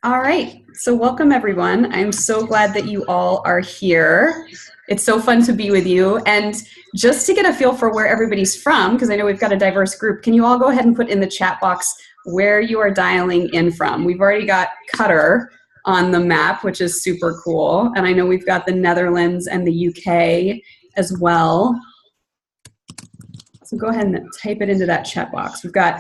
All right, so welcome everyone. I'm so glad that you all are here. It's so fun to be with you. And just to get a feel for where everybody's from, because I know we've got a diverse group, can you all go ahead and put in the chat box where you are dialing in from? We've already got Qatar on the map, which is super cool. And I know we've got the Netherlands and the UK as well. So go ahead and type it into that chat box. We've got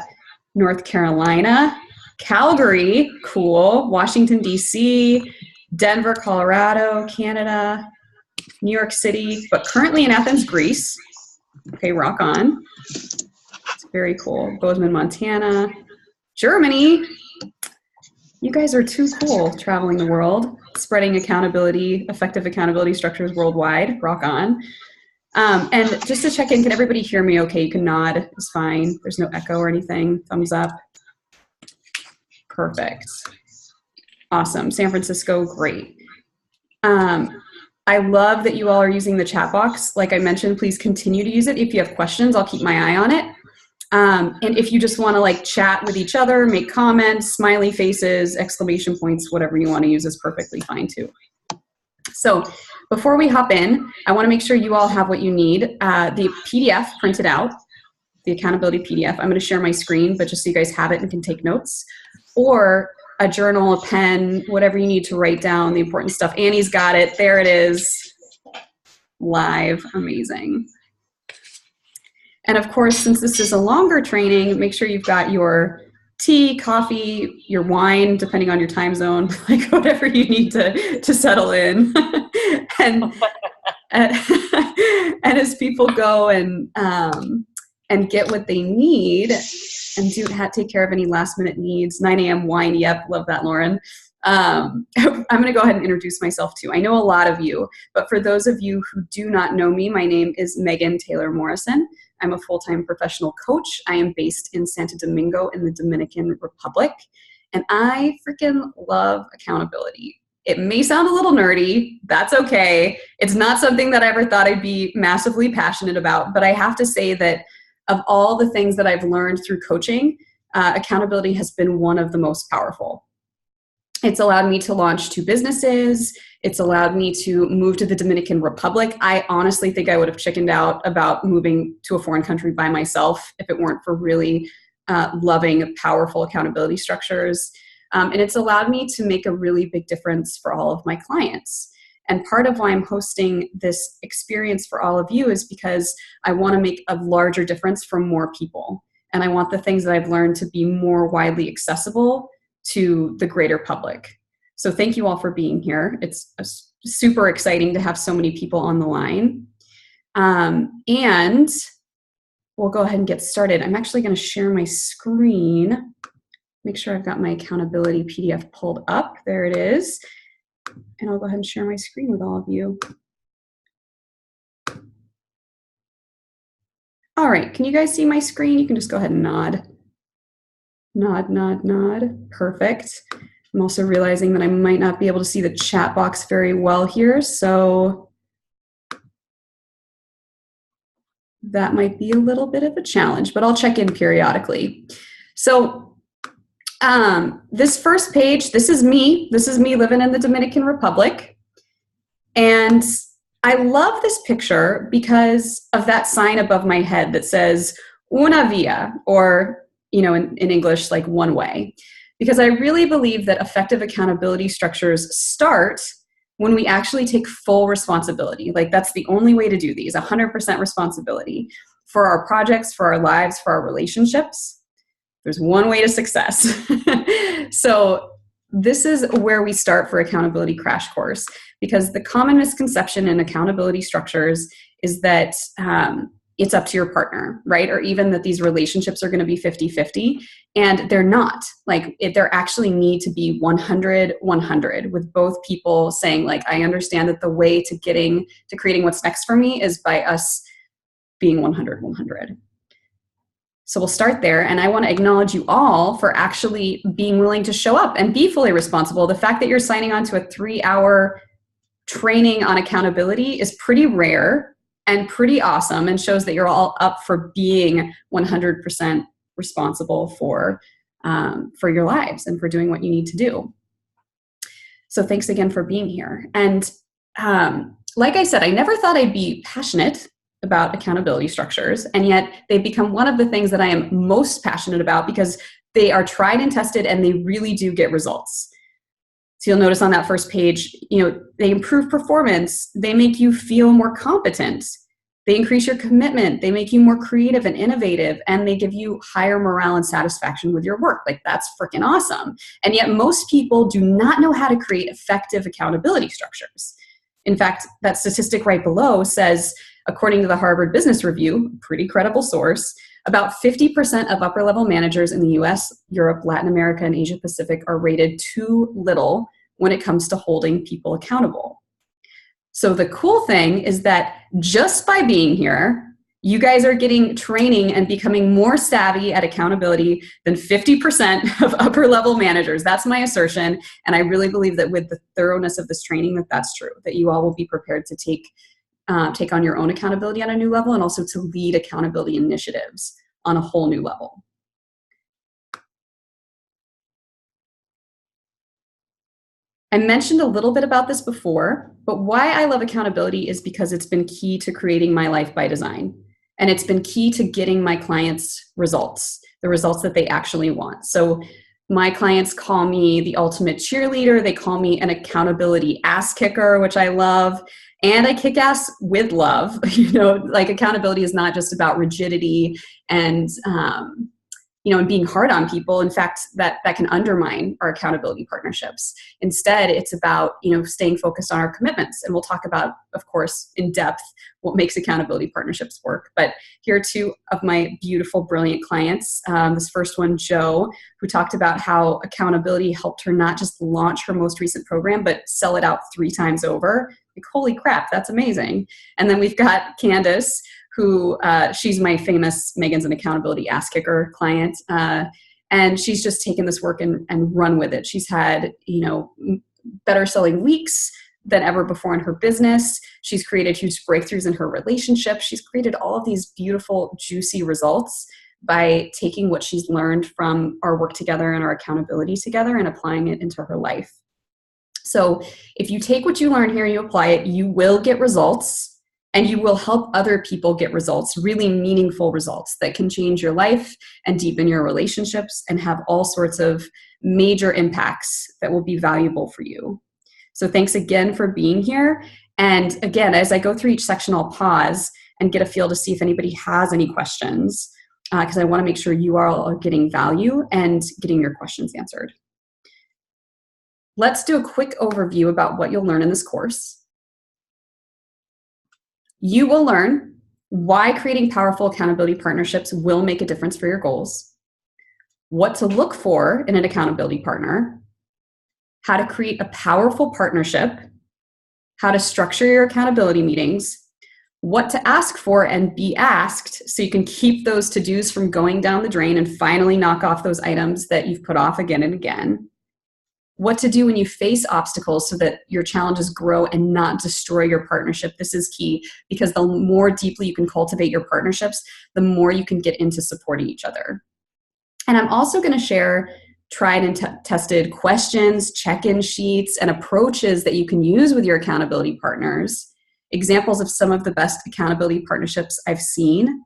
North Carolina, Calgary, cool, Washington, D.C., Denver, Colorado, Canada, New York City, but currently in Athens, Greece. Okay, rock on. It's very cool. Bozeman, Montana, Germany. You guys are too cool traveling the world, spreading accountability, effective accountability structures worldwide. Rock on. And just to check in, can everybody hear me okay? You can nod, it's fine. There's no echo or anything. Thumbs up. Perfect. Awesome. San Francisco, great. I love that you all are using the chat box. Like I mentioned, please continue to use it. If you have questions, I'll keep my eye on it. And if you just want to like chat with each other, make comments, smiley faces, exclamation points, whatever you want to use is perfectly fine too. So before we hop in, I want to make sure you all have what you need. The PDF printed out, the accountability PDF. I'm going to share my screen, but just so you guys have it and can take notes. Or a journal, a pen, whatever you need to write down the important stuff. Annie's got it. There it is. Live. Amazing. And of course, since this is a longer training, make sure you've got your tea, coffee, your wine, depending on your time zone, like whatever you need to settle in. and as people go and get what they need and take care of any last minute needs. 9 a.m. wine. Yep. Love that, Lauren. I'm going to go ahead and introduce myself too. I know a lot of you, but for those of you who do not know me, my name is Megan Taylor Morrison. I'm a full-time professional coach. I am based in Santo Domingo in the Dominican Republic, and I freaking love accountability. It may sound a little nerdy. That's okay. It's not something that I ever thought I'd be massively passionate about, but I have to say that of all the things that I've learned through coaching, accountability has been one of the most powerful. It's allowed me to launch 2 businesses. It's allowed me to move to the Dominican Republic. I honestly think I would have chickened out about moving to a foreign country by myself if it weren't for really loving, powerful accountability structures. And it's allowed me to make a really big difference for all of my clients. And part of why I'm hosting this experience for all of you is because I want to make a larger difference for more people. And I want the things that I've learned to be more widely accessible to the greater public. So thank you all for being here. It's super exciting to have so many people on the line. And we'll go ahead and get started. I'm actually going to share my screen. Make sure I've got my accountability PDF pulled up. There it is. And I'll go ahead and share my screen with all of you. All right, can you guys see my screen? You can just go ahead and nod. Nod, nod, nod. Perfect. I'm also realizing that I might not be able to see the chat box very well here, so that might be a little bit of a challenge, but I'll check in periodically. So this first page, this is me. This is me living in the Dominican Republic. And I love this picture because of that sign above my head that says una via, or in English, like one way. Because I really believe that effective accountability structures start when we actually take full responsibility. Like that's the only way to do these, 100% responsibility for our projects, for our lives, for our relationships. There's one way to success. So this is where we start for Accountability Crash Course, because the common misconception in accountability structures is that it's up to your partner, right? Or even that these relationships are going to be 50-50, and they're not. Like there actually need to be 100-100, with both people saying, like, I understand that the way to creating what's next for me is by us being 100-100. So we'll start there, and I want to acknowledge you all for actually being willing to show up and be fully responsible. The fact that you're signing on to a 3-hour training on accountability is pretty rare and pretty awesome, and shows that you're all up for being 100% responsible for your lives and for doing what you need to do. So thanks again for being here. And like I said, I never thought I'd be passionate about accountability structures, and yet they've become one of the things that I am most passionate about because they are tried and tested and they really do get results. So you'll notice on that first page, they improve performance, they make you feel more competent, they increase your commitment, they make you more creative and innovative, and they give you higher morale and satisfaction with your work. Like, that's freaking awesome. And yet most people do not know how to create effective accountability structures. In fact, that statistic right below says, according to the Harvard Business Review, pretty credible source, about 50% of upper-level managers in the US, Europe, Latin America, and Asia Pacific are rated too little when it comes to holding people accountable. So the cool thing is that just by being here, you guys are getting training and becoming more savvy at accountability than 50% of upper-level managers. That's my assertion, and I really believe that with the thoroughness of this training, that's true, that you all will be prepared to take on your own accountability on a new level, and also to lead accountability initiatives on a whole new level. I mentioned a little bit about this before, but why I love accountability is because it's been key to creating my life by design. And it's been key to getting my clients results, the results that they actually want. So my clients call me the ultimate cheerleader. They call me an accountability ass kicker, which I love. And I kick ass with love. Like, accountability is not just about rigidity and and being hard on people. In fact, that can undermine our accountability partnerships. Instead, it's about, staying focused on our commitments. And we'll talk about, of course, in depth what makes accountability partnerships work. But here are two of my beautiful, brilliant clients. This first one, Jo, who talked about how accountability helped her not just launch her most recent program, but sell it out 3 times over. Like, holy crap, that's amazing. And then we've got Candace, who she's my famous Megan's an Accountability Ass Kicker client. And she's just taken this work and run with it. She's had, better selling weeks than ever before in her business. She's created huge breakthroughs in her relationship. She's created all of these beautiful, juicy results by taking what she's learned from our work together and our accountability together and applying it into her life. So if you take what you learn here and you apply it, you will get results. And you will help other people get results, really meaningful results that can change your life and deepen your relationships and have all sorts of major impacts that will be valuable for you. So thanks again for being here. And again, as I go through each section, I'll pause and get a feel to see if anybody has any questions, because I want to make sure you all are getting value and getting your questions answered. Let's do a quick overview about what you'll learn in this course. You will learn why creating powerful accountability partnerships will make a difference for your goals, what to look for in an accountability partner, how to create a powerful partnership, how to structure your accountability meetings, what to ask for and be asked so you can keep those to-dos from going down the drain and finally knock off those items that you've put off again and again, what to do when you face obstacles so that your challenges grow and not destroy your partnership. This is key, because the more deeply you can cultivate your partnerships, the more you can get into supporting each other. And I'm also going to share tried and tested questions, check-in sheets, and approaches that you can use with your accountability partners, examples of some of the best accountability partnerships I've seen,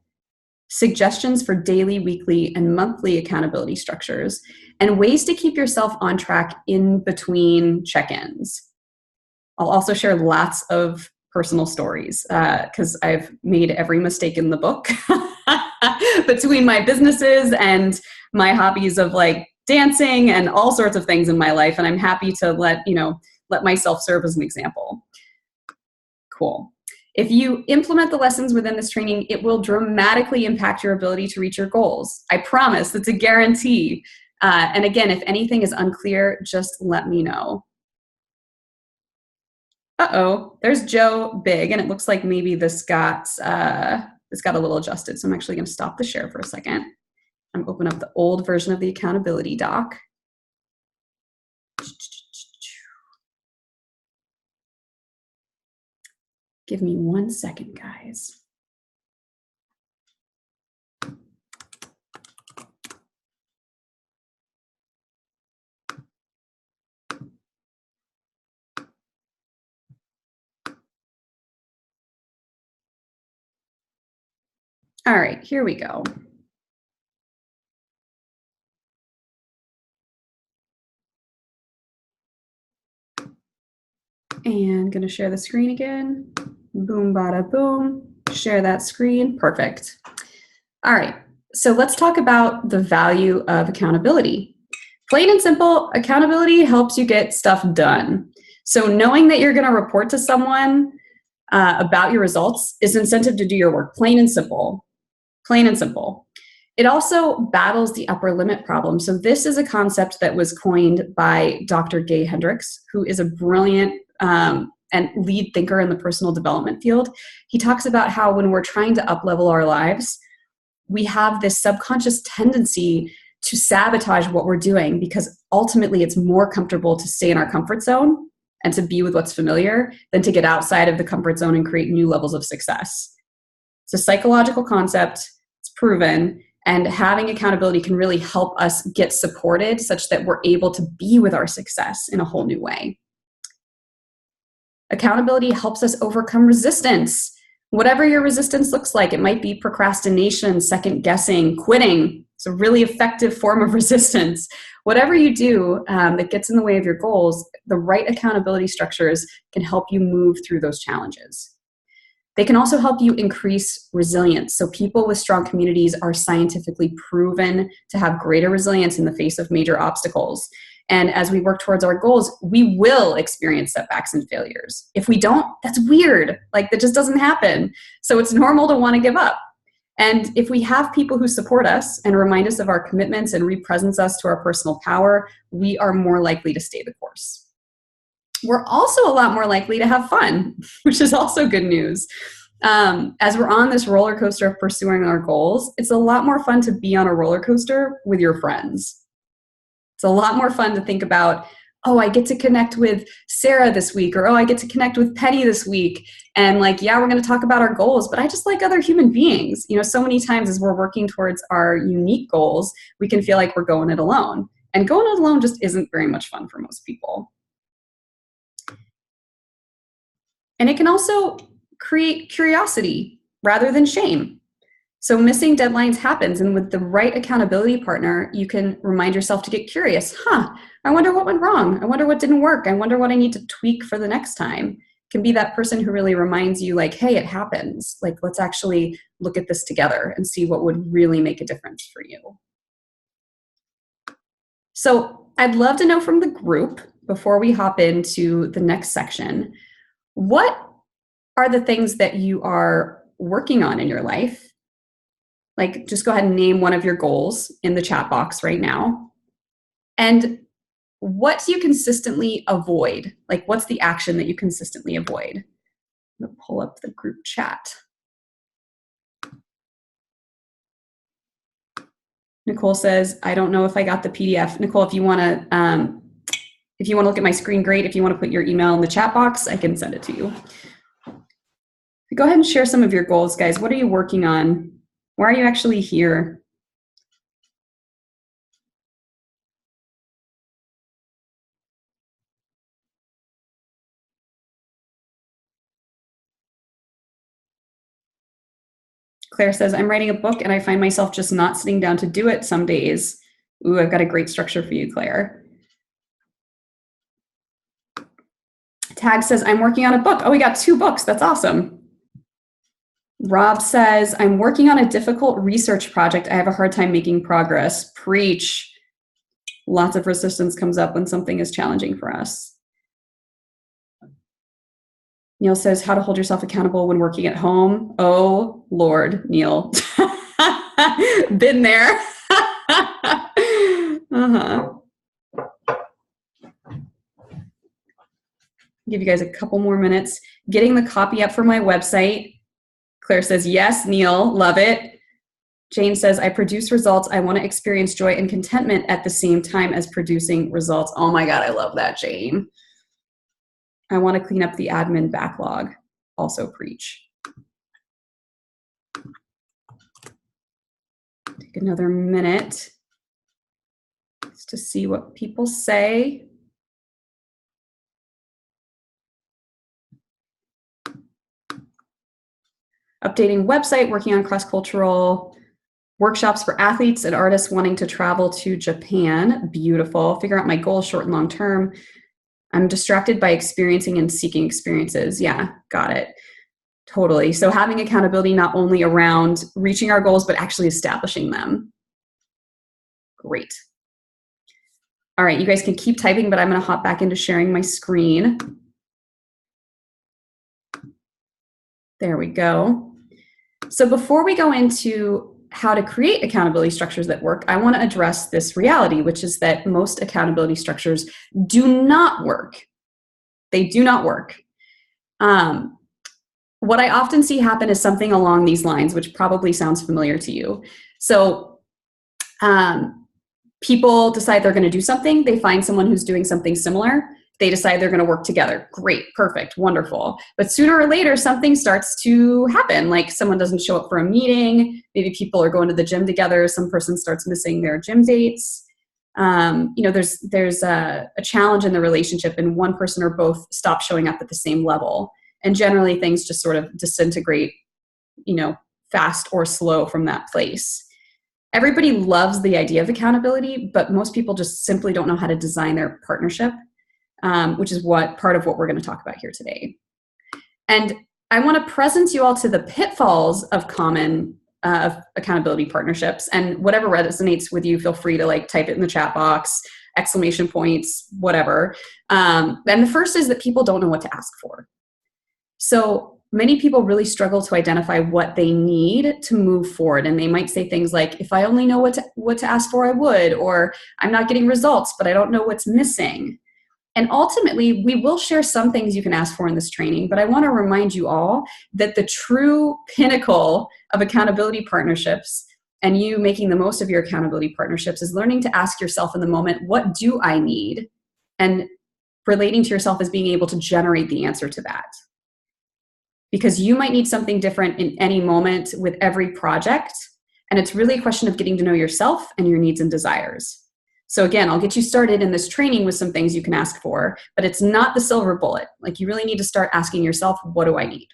suggestions for daily, weekly, and monthly accountability structures, and ways to keep yourself on track in between check-ins. I'll also share lots of personal stories because I've made every mistake in the book between my businesses and my hobbies of like dancing and all sorts of things in my life. And I'm happy to let myself serve as an example. Cool. If you implement the lessons within this training, it will dramatically impact your ability to reach your goals. I promise, it's a guarantee. And again, if anything is unclear, just let me know. Uh-oh, there's Jo Big, and it looks like maybe this got a little adjusted. So I'm actually going to stop the share for a second. I'm open up the old version of the accountability doc. Give me 1 second, guys. All right, here we go. And gonna share the screen again. Boom, bada, boom. Share that screen. Perfect. All right, so let's talk about the value of accountability. Plain and simple, accountability helps you get stuff done. So knowing that you're gonna report to someone about your results is incentive to do your work. Plain and simple. Plain and simple. It also battles the upper limit problem. So this is a concept that was coined by Dr. Gay Hendricks, who is a brilliant and lead thinker in the personal development field. He talks about how when we're trying to up-level our lives, we have this subconscious tendency to sabotage what we're doing because ultimately it's more comfortable to stay in our comfort zone and to be with what's familiar than to get outside of the comfort zone and create new levels of success. It's a psychological concept, it's proven, and having accountability can really help us get supported such that we're able to be with our success in a whole new way. Accountability helps us overcome resistance. Whatever your resistance looks like, it might be procrastination, second guessing, quitting. It's a really effective form of resistance. Whatever you do that gets in the way of your goals, the right accountability structures can help you move through those challenges. They can also help you increase resilience. So people with strong communities are scientifically proven to have greater resilience in the face of major obstacles. And as we work towards our goals, we will experience setbacks and failures. If we don't, that's weird. Like, that just doesn't happen. So it's normal to want to give up. And if we have people who support us and remind us of our commitments and represents us to our personal power, we are more likely to stay the course. We're also a lot more likely to have fun, which is also good news. As we're on this roller coaster of pursuing our goals, it's a lot more fun to be on a roller coaster with your friends. It's a lot more fun to think about, oh, I get to connect with Sarah this week, or oh, I get to connect with Penny this week. And like, yeah, we're going to talk about our goals, but I just like other human beings. You know, so many times as we're working towards our unique goals, we can feel like we're going it alone. And going it alone just isn't very much fun for most people. And it can also create curiosity rather than shame. So missing deadlines happens, and with the right accountability partner, you can remind yourself to get curious. I wonder what went wrong. I wonder what didn't work. I wonder what I need to tweak for the next time. It can be that person who really reminds you, like, hey, it happens. Like, let's actually look at this together and see what would really make a difference for you. So I'd love to know from the group, before we hop into the next section, what are the things that you are working on in your life? Like, just go ahead and name one of your goals in the chat box right now. And what do you consistently avoid? Like, what's the action that you consistently avoid? I'm gonna pull up the group chat. Nicole says, I don't know if I got the PDF. Nicole, if you wanna look at my screen, great. If you wanna put your email in the chat box, I can send it to you. Go ahead and share some of your goals, guys. What are you working on? Why are you actually here? Claire says, I'm writing a book and I find myself just not sitting down to do it some days. Ooh, I've got a great structure for you, Claire. Tag says, I'm working on a book. Oh, we got 2 books. That's awesome. Rob says, I'm working on a difficult research project. I have a hard time making progress. Preach. Lots of resistance comes up when something is challenging for us. Neil says, how to hold yourself accountable when working at home. Oh, Lord, Neil. Been there. Give you guys a couple more minutes. Getting the copy up for my website. Claire says, yes, Neil, love it. Jane says, I produce results. I want to experience joy and contentment at the same time as producing results. Oh my God, I love that, Jane. I want to clean up the admin backlog. Also preach. Take another minute just to see what people say. Updating website, working on cross-cultural workshops for athletes and artists wanting to travel to Japan. Beautiful. Figure out my goals, short and long term. I'm distracted by experiencing and seeking experiences. Yeah, got it. Totally. So having accountability not only around reaching our goals, but actually establishing them. Great. All right, you guys can keep typing, but I'm going to hop back into sharing my screen. There we go. So before we go into how to create accountability structures that work, I want to address this reality, which is that most accountability structures do not work. They do not work. What I often see happen is something along these lines, which probably sounds familiar to you. So people decide they're going to do something. They find someone who's doing something similar. They decide they're going to work together. Great, perfect, wonderful. But sooner or later, something starts to happen. Like someone doesn't show up for a meeting. Maybe people are going to the gym together. Some person starts missing their gym dates. There's a challenge in the relationship, and one person or both stop showing up at the same level. And generally, things just sort of disintegrate, fast or slow from that place. Everybody loves the idea of accountability, but most people just simply don't know how to design their partnership, which is part of what we're going to talk about here today. And I want to present you all to the pitfalls of common accountability partnerships. And whatever resonates with you, feel free to type it in the chat box, exclamation points, whatever. And the first is that people don't know what to ask for. So many people really struggle to identify what they need to move forward. And they might say things like, if I only know what to ask for, I would, or I'm not getting results, but I don't know what's missing. And ultimately, we will share some things you can ask for in this training, but I want to remind you all that the true pinnacle of accountability partnerships and you making the most of your accountability partnerships is learning to ask yourself in the moment, what do I need? And relating to yourself as being able to generate the answer to that. Because you might need something different in any moment with every project. And it's really a question of getting to know yourself and your needs and desires. So again, I'll get you started in this training with some things you can ask for, but it's not the silver bullet. You really need to start asking yourself, what do I need?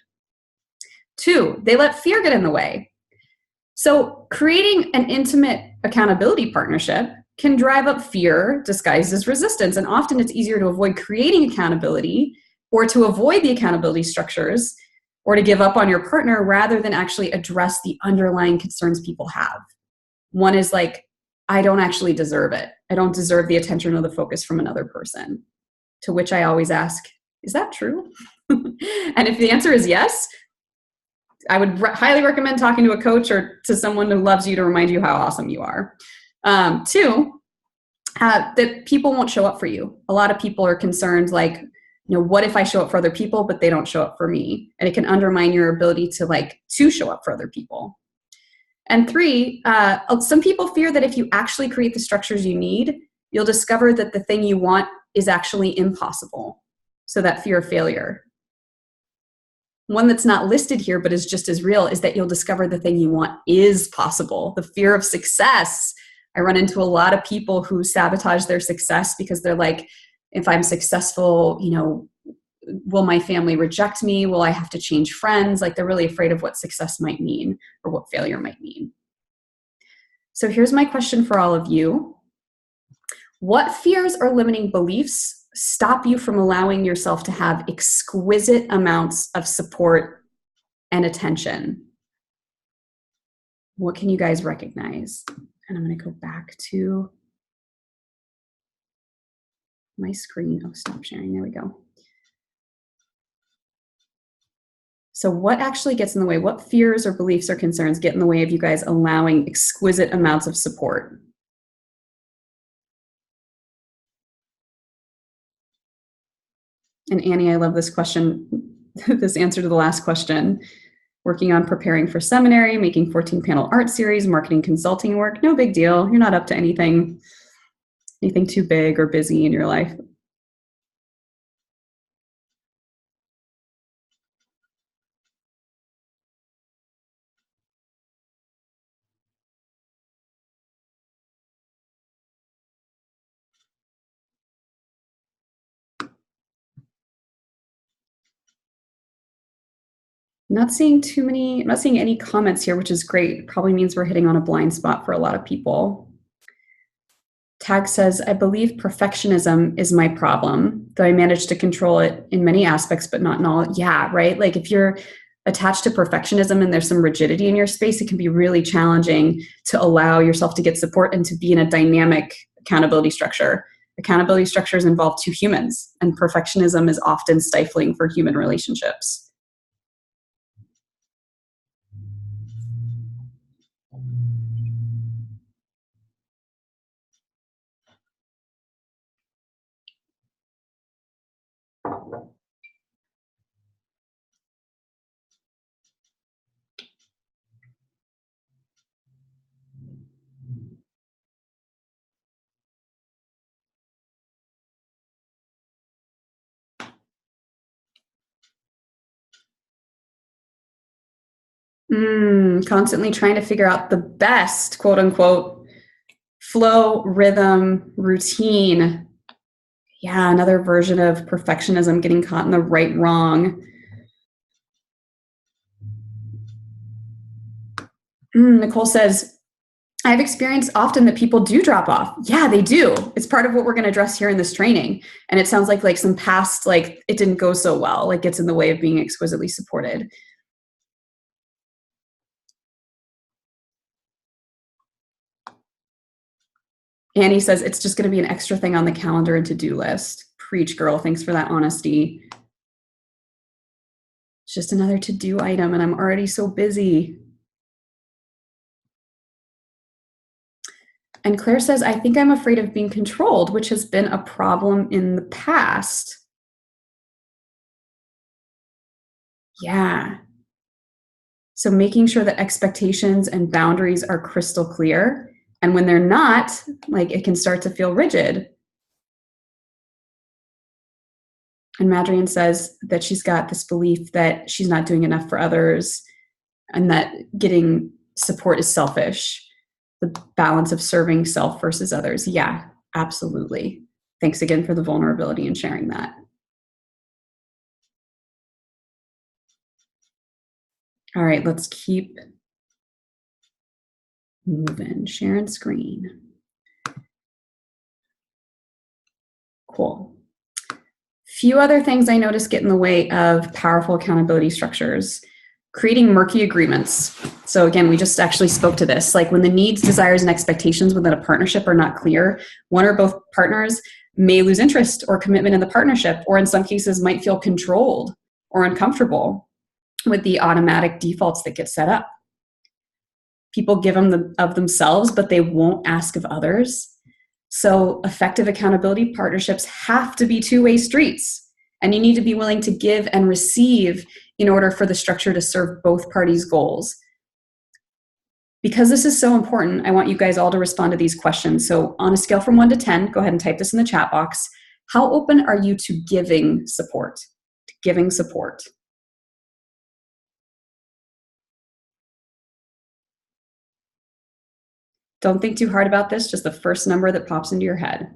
2, they let fear get in the way. So creating an intimate accountability partnership can drive up fear disguised as resistance. And often it's easier to avoid creating accountability or to avoid the accountability structures or to give up on your partner rather than actually address the underlying concerns people have. One is I don't actually deserve it. I don't deserve the attention or the focus from another person. To which I always ask, is that true? And if the answer is yes, I would highly recommend talking to a coach or to someone who loves you to remind you how awesome you are. 2, that people won't show up for you. A lot of people are concerned what if I show up for other people, but they don't show up for me? And it can undermine your ability to show up for other people. And 3, some people fear that if you actually create the structures you need, you'll discover that the thing you want is actually impossible. So that fear of failure. One that's not listed here, but is just as real, is that you'll discover the thing you want is possible. The fear of success. I run into a lot of people who sabotage their success because they're like, if I'm successful, will my family reject me? Will I have to change friends? They're really afraid of what success might mean or what failure might mean. So here's my question for all of you. What fears or limiting beliefs stop you from allowing yourself to have exquisite amounts of support and attention? What can you guys recognize? And I'm going to go back to my screen. Oh, stop sharing. There we go. So what actually gets in the way? What fears or beliefs or concerns get in the way of you guys allowing exquisite amounts of support? And Annie, I love this question, this answer to the last question. Working on preparing for seminary, making 14-panel art series, marketing consulting work. No big deal. You're not up to anything too big or busy in your life. I'm not seeing any comments here, which is great. Probably means we're hitting on a blind spot for a lot of people. Tag says, I believe perfectionism is my problem, though I manage to control it in many aspects, but not in all. Yeah, right? Like if you're attached to perfectionism and there's some rigidity in your space, it can be really challenging to allow yourself to get support and to be in a dynamic accountability structure. Accountability structures involve two humans, and perfectionism is often stifling for human relationships. Constantly trying to figure out the best, quote unquote, flow, rhythm, routine. Yeah, another version of perfectionism, getting caught in the right wrong. Nicole says, I've experienced often that people do drop off. Yeah, they do. It's part of what we're going to address here in this training. And it sounds like some past, like it didn't go so well, like gets in the way of being exquisitely supported. Annie says, it's just going to be an extra thing on the calendar and to-do list. Preach, girl. Thanks for that honesty. It's just another to-do item and I'm already so busy. And Claire says, I think I'm afraid of being controlled, which has been a problem in the past. Yeah. So making sure that expectations and boundaries are crystal clear. And when they're not, like it can start to feel rigid. And Madrian says that she's got this belief that she's not doing enough for others and that getting support is selfish. The balance of serving self versus others. Yeah, absolutely. Thanks again for the vulnerability and sharing that. All right, let's keep moving. Sharing screen. Cool. Few other things I notice get in the way of powerful accountability structures. Creating murky agreements. So again, we just actually spoke to this. Like when the needs, desires, and expectations within a partnership are not clear, one or both partners may lose interest or commitment in the partnership, or in some cases might feel controlled or uncomfortable with the automatic defaults that get set up. People give them of themselves, but they won't ask of others. So effective accountability partnerships have to be two-way streets. And you need to be willing to give and receive in order for the structure to serve both parties' goals. Because this is so important, I want you guys all to respond to these questions. So on a scale from 1 to 10, go ahead and type this in the chat box. How open are you to giving support? To giving support. Don't think too hard about this, just the first number that pops into your head.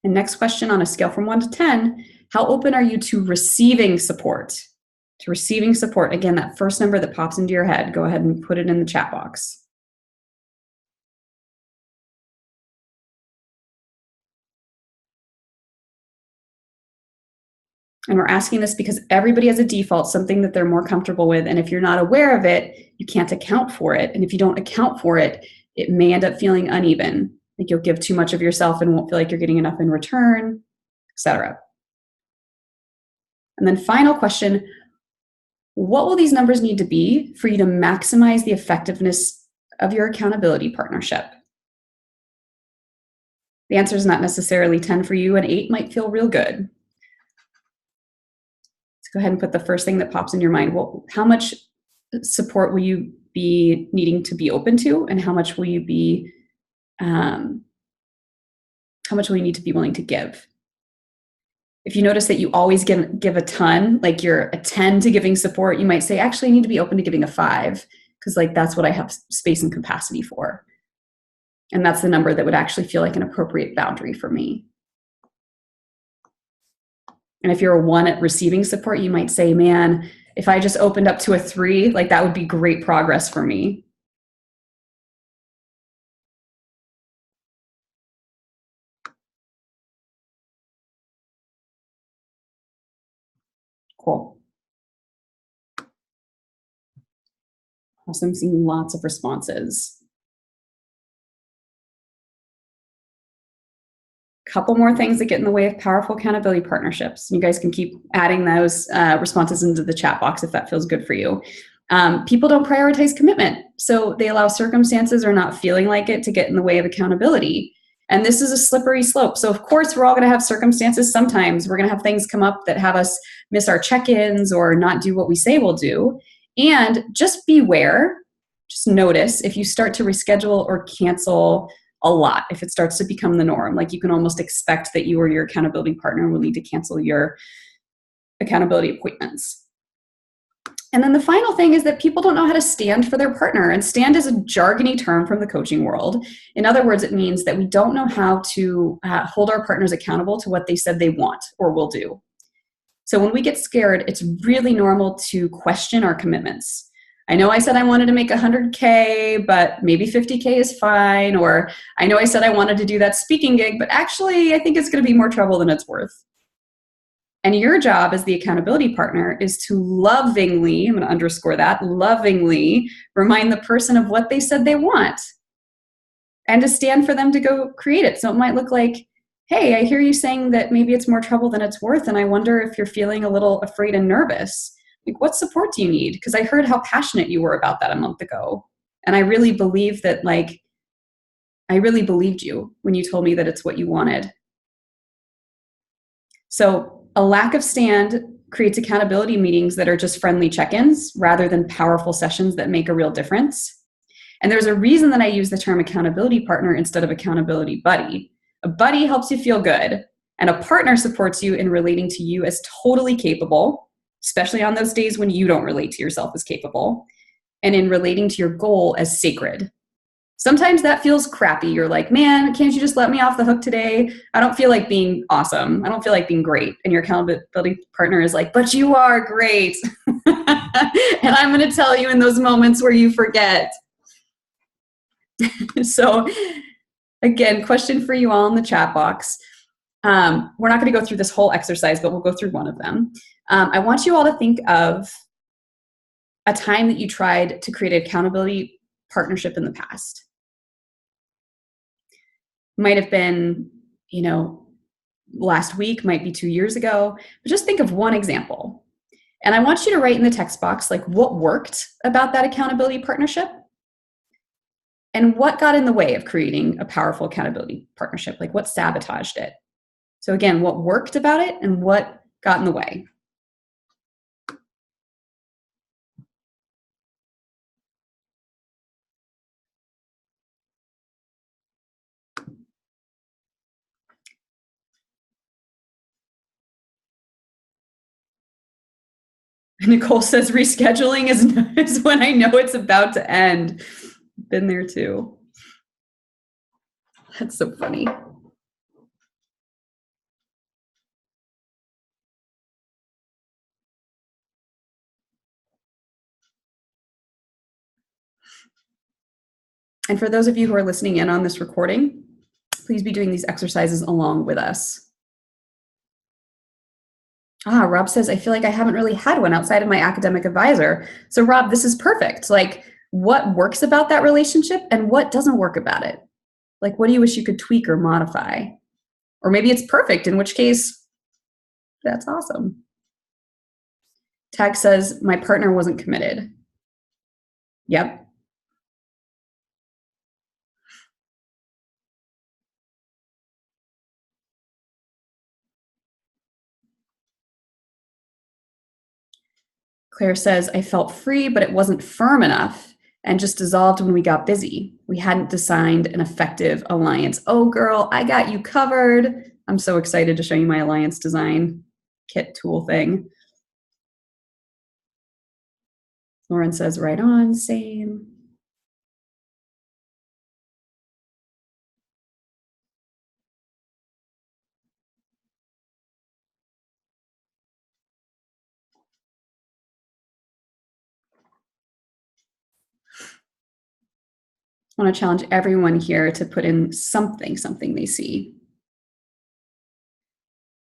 And next question on a scale from 1 to 10, how open are you to receiving support? To receiving support. Again, that first number that pops into your head, go ahead and put it in the chat box. And we're asking this because everybody has a default, something that they're more comfortable with. And if you're not aware of it, you can't account for it. And if you don't account for it, it may end up feeling uneven. Like you'll give too much of yourself and won't feel like you're getting enough in return, etc. And then final question, what will these numbers need to be for you to maximize the effectiveness of your accountability partnership? The answer is not necessarily 10 for you, and 8 might feel real good. Go ahead and put the first thing that pops in your mind. Well, how much support will you be needing to be open to, and how much will you be, how much will you need to be willing to give? If you notice that you always give a ton, like you're a 10 to giving support, you might say, actually, I need to be open to giving a 5, because like that's what I have space and capacity for. And that's the number that would actually feel like an appropriate boundary for me. And if you're a 1 at receiving support, you might say, man, if I just opened up to a 3, like that would be great progress for me. Cool. Awesome, seeing lots of responses. Couple more things that get in the way of powerful accountability partnerships. You guys can keep adding those responses into the chat box if that feels good for you. People don't prioritize commitment, so they allow circumstances or not feeling like it to get in the way of accountability. And this is a slippery slope. So of course, we're all going to have circumstances. Sometimes we're going to have things come up that have us miss our check-ins or not do what we say we'll do. And just beware, just notice if you start to reschedule or cancel a lot, if it starts to become the norm, like you can almost expect that you or your accountability partner will need to cancel your accountability appointments. And then the final thing is that people don't know how to stand for their partner. And stand is a jargony term from the coaching world. In other words, it means that we don't know how to hold our partners accountable to what they said they want or will do. So when we get scared, it's really normal to question our commitments. I know I said I wanted to make 100K, but maybe 50K is fine. Or I know I said I wanted to do that speaking gig, but actually I think it's going to be more trouble than it's worth. And your job as the accountability partner is to lovingly, I'm going to underscore that, lovingly remind the person of what they said they want and to stand for them to go create it. So it might look like, hey, I hear you saying that maybe it's more trouble than it's worth, and I wonder if you're feeling a little afraid and nervous. Like, what support do you need? Because I heard how passionate you were about that a month ago. And I really believe that, like, I really believed you when you told me that it's what you wanted. So a lack of stand creates accountability meetings that are just friendly check-ins rather than powerful sessions that make a real difference. And there's a reason that I use the term accountability partner instead of accountability buddy. A buddy helps you feel good, and a partner supports you in relating to you as totally capable, especially on those days when you don't relate to yourself as capable, and in relating to your goal as sacred. Sometimes that feels crappy. You're like, man, can't you just let me off the hook today? I don't feel like being awesome. I don't feel like being great. And your accountability partner is like, but you are great. And I'm going to tell you in those moments where you forget. So again, question for you all in the chat box. We're not going to go through this whole exercise, but we'll go through one of them. I want you all to think of a time that you tried to create an accountability partnership in the past. Might have been, last week, might be 2 years ago, but just think of one example. And I want you to write in the text box, like, what worked about that accountability partnership and what got in the way of creating a powerful accountability partnership, like what sabotaged it. So again, what worked about it and what got in the way. Nicole says rescheduling is when I know it's about to end. Been there too. That's so funny. And for those of you who are listening in on this recording, please be doing these exercises along with us. Rob says, I feel like I haven't really had one outside of my academic advisor. So Rob, this is perfect. Like, what works about that relationship and what doesn't work about it? Like, what do you wish you could tweak or modify? Or maybe it's perfect, in which case, that's awesome. Tag says, my partner wasn't committed. Yep. Claire says, I felt free, but it wasn't firm enough and just dissolved when we got busy. We hadn't designed an effective alliance. Oh, girl, I got you covered. I'm so excited to show you my alliance design kit tool thing. Lauren says, right on, same. want to challenge everyone here to put in something they see.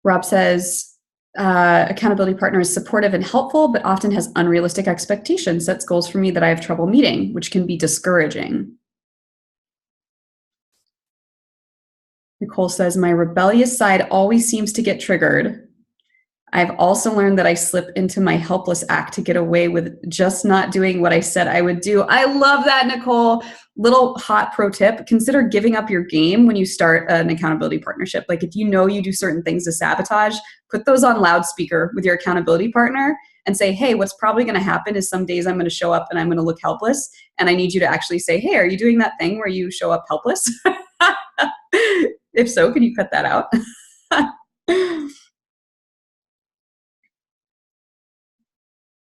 Rob says, accountability partner is supportive and helpful, but often has unrealistic expectations, sets goals for me that I have trouble meeting, which can be discouraging. Nicole says, my rebellious side always seems to get triggered. I've also learned that I slip into my helpless act to get away with just not doing what I said I would do. I love that, Nicole. Little hot pro tip, consider giving up your game when you start an accountability partnership. Like if you know you do certain things to sabotage, put those on loudspeaker with your accountability partner and say, hey, what's probably going to happen is some days I'm going to show up and I'm going to look helpless. And I need you to actually say, hey, are you doing that thing where you show up helpless? If so, can you cut that out?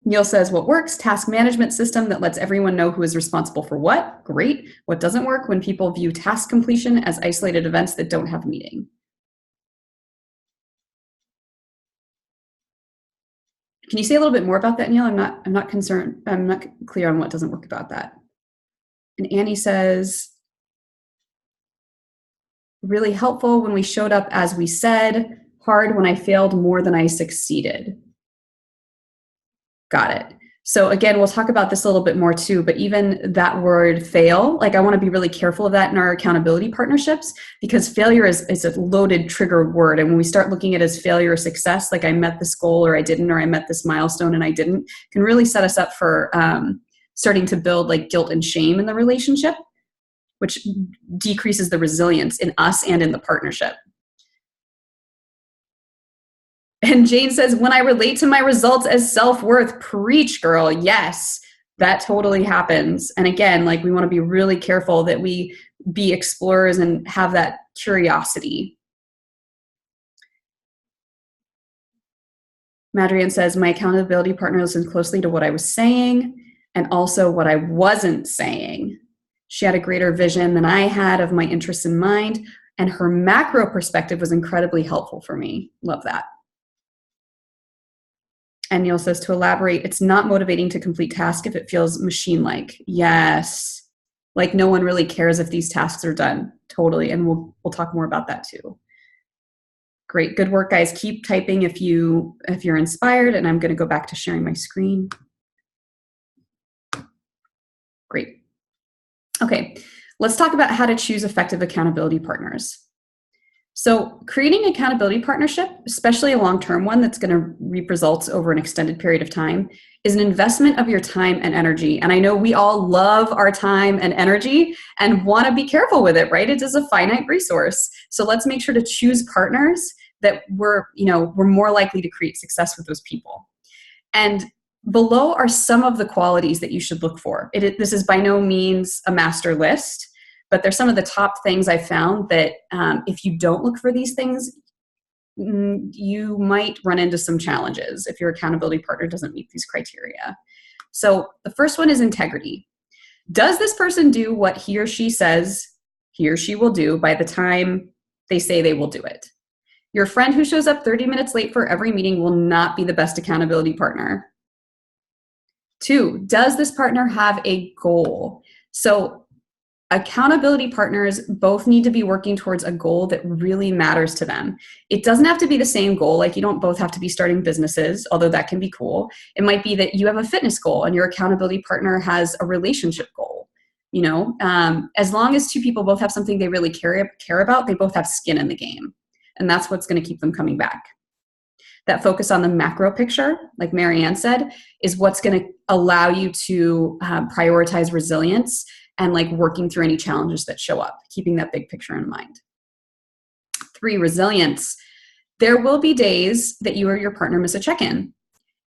Neil says, what works? Task management system that lets everyone know who is responsible for what. Great. What doesn't work? When people view task completion as isolated events that don't have meaning. Can you say a little bit more about that, Neil? I'm not concerned. I'm not clear on what doesn't work about that. And Annie says, really helpful when we showed up as we said, hard when I failed more than I succeeded. Got it. So again, we'll talk about this a little bit more too, but even that word fail, like I want to be really careful of that in our accountability partnerships, because failure is a loaded trigger word. And when we start looking at it as failure or success, like I met this goal or I didn't, or I met this milestone and I didn't, can really set us up for starting to build like guilt and shame in the relationship, which decreases the resilience in us and in the partnership. And Jane says, when I relate to my results as self-worth, preach, girl. Yes, that totally happens. And again, like we want to be really careful that we be explorers and have that curiosity. Madrian says, my accountability partner listened closely to what I was saying and also what I wasn't saying. She had a greater vision than I had of my interests in mind, and her macro perspective was incredibly helpful for me. Love that. And Neil says, to elaborate, it's not motivating to complete tasks if it feels machine-like. Yes. Like no one really cares if these tasks are done. Totally. And we'll talk more about that too. Great. Good work, guys. Keep typing if you're inspired. And I'm going to go back to sharing my screen. Great. Okay. Let's talk about how to choose effective accountability partners. So creating an accountability partnership, especially a long-term one that's going to reap results over an extended period of time, is an investment of your time and energy. And I know we all love our time and energy and want to be careful with it, right? It is a finite resource. So let's make sure to choose partners that we're more likely to create success with those people. And below are some of the qualities that you should look for. This is by no means a master list, but there's some of the top things I found that if you don't look for these things, you might run into some challenges if your accountability partner doesn't meet these criteria. So the first one is integrity. Does this person do what he or she says he or she will do by the time they say they will do it? Your friend who shows up 30 minutes late for every meeting will not be the best accountability partner. 2, does this partner have a goal? So accountability partners both need to be working towards a goal that really matters to them. It doesn't have to be the same goal. Like you don't both have to be starting businesses, although that can be cool. It might be that you have a fitness goal and your accountability partner has a relationship goal. As long as two people both have something they really care about, they both have skin in the game. And that's what's going to keep them coming back. That focus on the macro picture, like Marianne said, is what's going to allow you to prioritize resilience and like working through any challenges that show up, keeping that big picture in mind. 3, resilience. There will be days that you or your partner miss a check-in.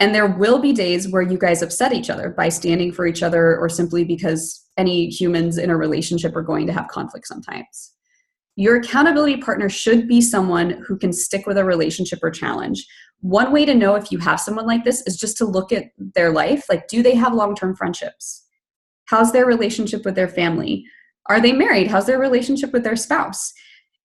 And there will be days where you guys upset each other by standing for each other or simply because any humans in a relationship are going to have conflict sometimes. Your accountability partner should be someone who can stick with a relationship or challenge. One way to know if you have someone like this is just to look at their life. Like, do they have long-term friendships? How's their relationship with their family? Are they married? How's their relationship with their spouse?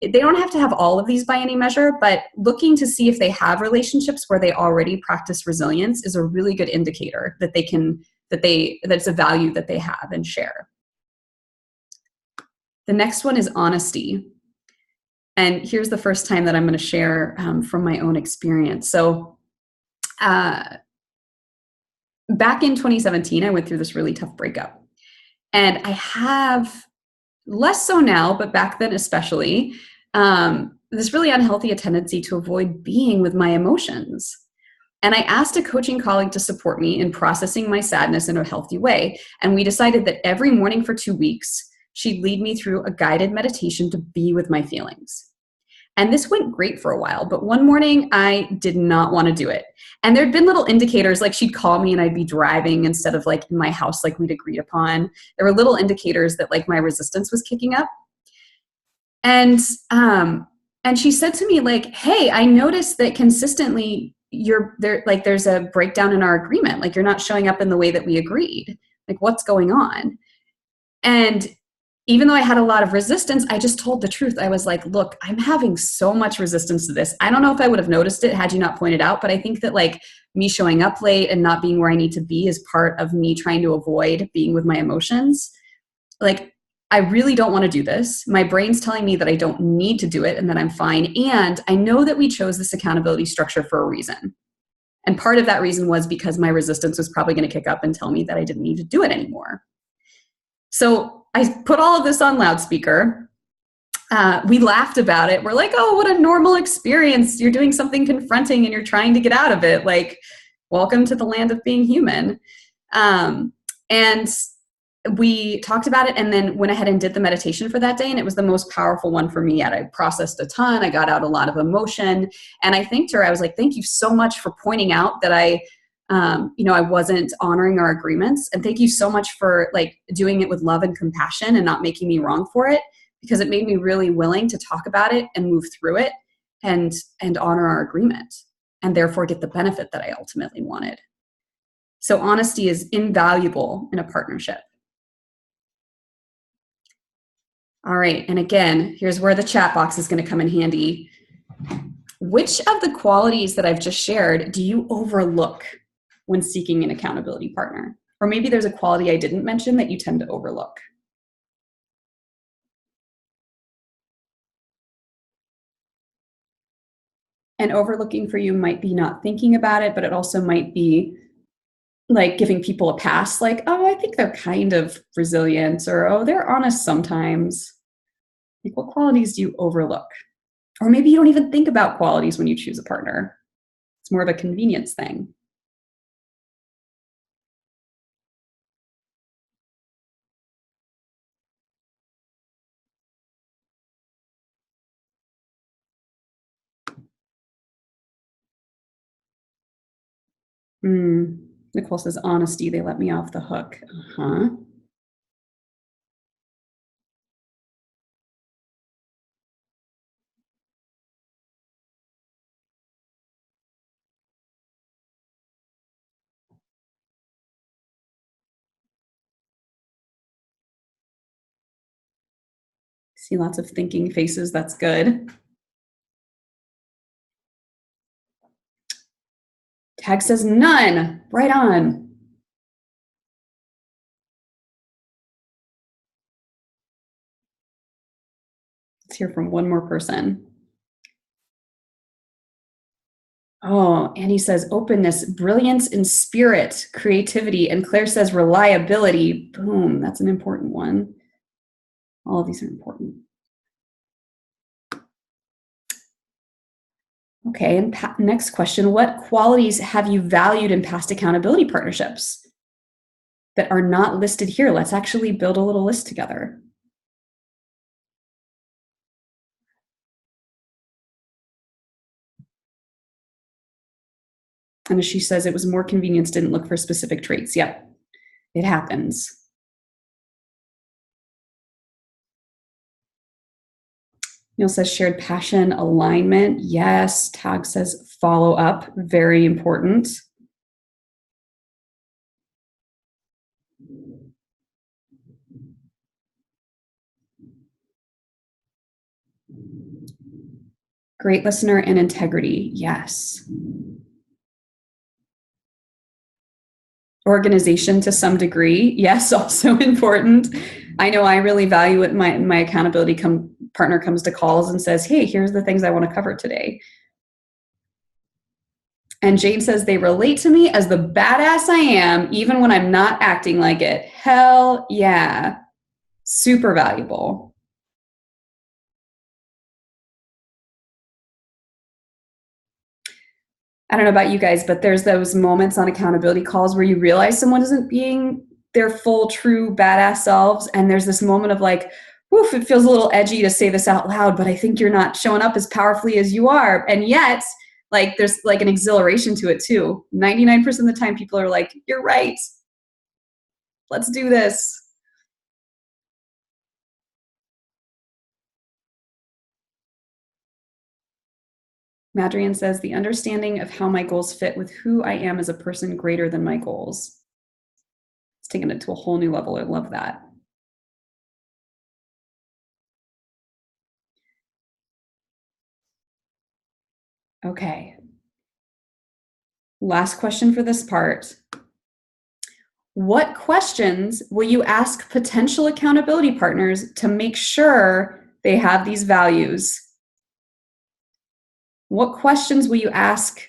They don't have to have all of these by any measure, but looking to see if they have relationships where they already practice resilience is a really good indicator that that's a value that they have and share. The next one is honesty. And here's the first time that I'm going to share from my own experience. So back in 2017, I went through this really tough breakup. And I have, less so now, but back then especially, this really unhealthy tendency to avoid being with my emotions. And I asked a coaching colleague to support me in processing my sadness in a healthy way. And we decided that every morning for 2 weeks, she'd lead me through a guided meditation to be with my feelings. And this went great for a while, but one morning I did not want to do it. And there'd been little indicators, like she'd call me and I'd be driving instead of like in my house like we'd agreed upon. There were little indicators that like my resistance was kicking up. And she said to me like, "Hey, I noticed that consistently you're there, like there's a breakdown in our agreement. Like you're not showing up in the way that we agreed. Like what's going on?" And even though I had a lot of resistance, I just told the truth. I was like, "Look, I'm having so much resistance to this. I don't know if I would have noticed it had you not pointed out, but I think that like me showing up late and not being where I need to be is part of me trying to avoid being with my emotions. Like, I really don't want to do this. My brain's telling me that I don't need to do it and that I'm fine. And I know that we chose this accountability structure for a reason. And part of that reason was because my resistance was probably going to kick up and tell me that I didn't need to do it anymore." So I put all of this on loudspeaker. We laughed about it. We're like, "Oh, what a normal experience. You're doing something confronting and you're trying to get out of it. Like, welcome to the land of being human." And we talked about it and then went ahead and did the meditation for that day. And it was the most powerful one for me yet. I processed a ton. I got out a lot of emotion. And I thanked her. I was like, "Thank you so much for pointing out that I wasn't honoring our agreements. And thank you so much for like doing it with love and compassion and not making me wrong for it, because it made me really willing to talk about it and move through it and honor our agreement and therefore get the benefit that I ultimately wanted." So honesty is invaluable in a partnership. All right. And again, here's where the chat box is going to come in handy. Which of the qualities that I've just shared do you overlook when seeking an accountability partner? Or maybe there's a quality I didn't mention that you tend to overlook. And overlooking for you might be not thinking about it, but it also might be like giving people a pass, like, "Oh, I think they're kind of resilient," or, "Oh, they're honest sometimes." Like, what qualities do you overlook? Or maybe you don't even think about qualities when you choose a partner. It's more of a convenience thing. Nicole says, "Honesty, they let me off the hook." Uh-huh. See lots of thinking faces. That's good. Tag says none. Right on. Let's hear from one more person. Oh, Annie says openness, brilliance in spirit, creativity. And Claire says reliability. Boom. That's an important one. All of these are important. Okay, and next question. What qualities have you valued in past accountability partnerships that are not listed here? Let's actually build a little list together. And as she says, it was more convenience, didn't look for specific traits. Yep, it happens. Neil says shared passion, alignment. Yes. Tag says follow up. Very important. Great listener and integrity. Yes. Organization to some degree. Yes, also important. I know I really value it. My accountability partner comes to calls and says, hey, here's the things I want to cover today. And Jane says they relate to me as the badass I am, even when I'm not acting like it. Hell yeah. Super valuable. I don't know about you guys, but there's those moments on accountability calls where you realize someone isn't being their full, true, badass selves. And there's this moment of like, woof, it feels a little edgy to say this out loud, but I think you're not showing up as powerfully as you are. And yet, like, there's like an exhilaration to it too. 99% of the time, people are like, you're right. Let's do this. Madrian says, the understanding of how my goals fit with who I am as a person greater than my goals. It's taken it to a whole new level. I love that. Okay. Last question for this part. What questions will you ask potential accountability partners to make sure they have these values? What questions will you ask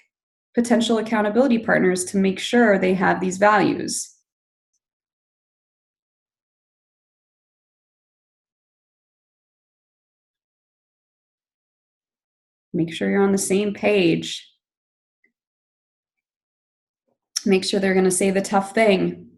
potential accountability partners to make sure they have these values? Make sure you're on the same page. Make sure they're going to say the tough thing.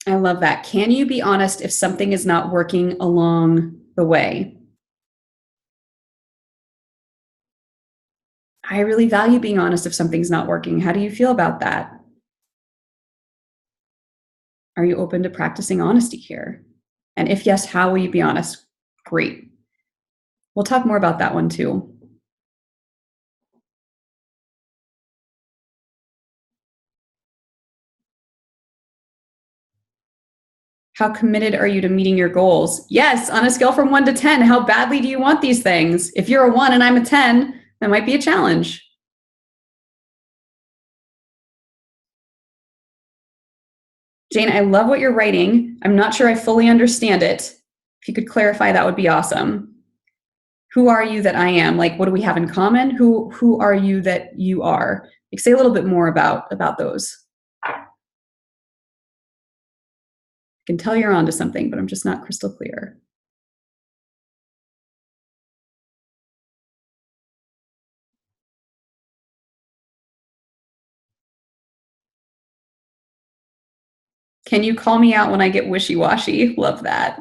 I love that. Can you be honest if something is not working along the way? I really value being honest if something's not working. How do you feel about that? Are you open to practicing honesty here? And if yes, how will you be honest? Great. We'll talk more about that one too. How committed are you to meeting your goals? Yes, on a scale from 1 to 10, how badly do you want these things? If you're a 1 and I'm a 10, that might be a challenge. Jane, I love what you're writing. I'm not sure I fully understand it. If you could clarify, that would be awesome. Who are you that I am? Like, what do we have in common? Who are you that you are? Like, say a little bit more about those. I can tell you're onto something, but I'm just not crystal clear. Can you call me out when I get wishy-washy? Love that.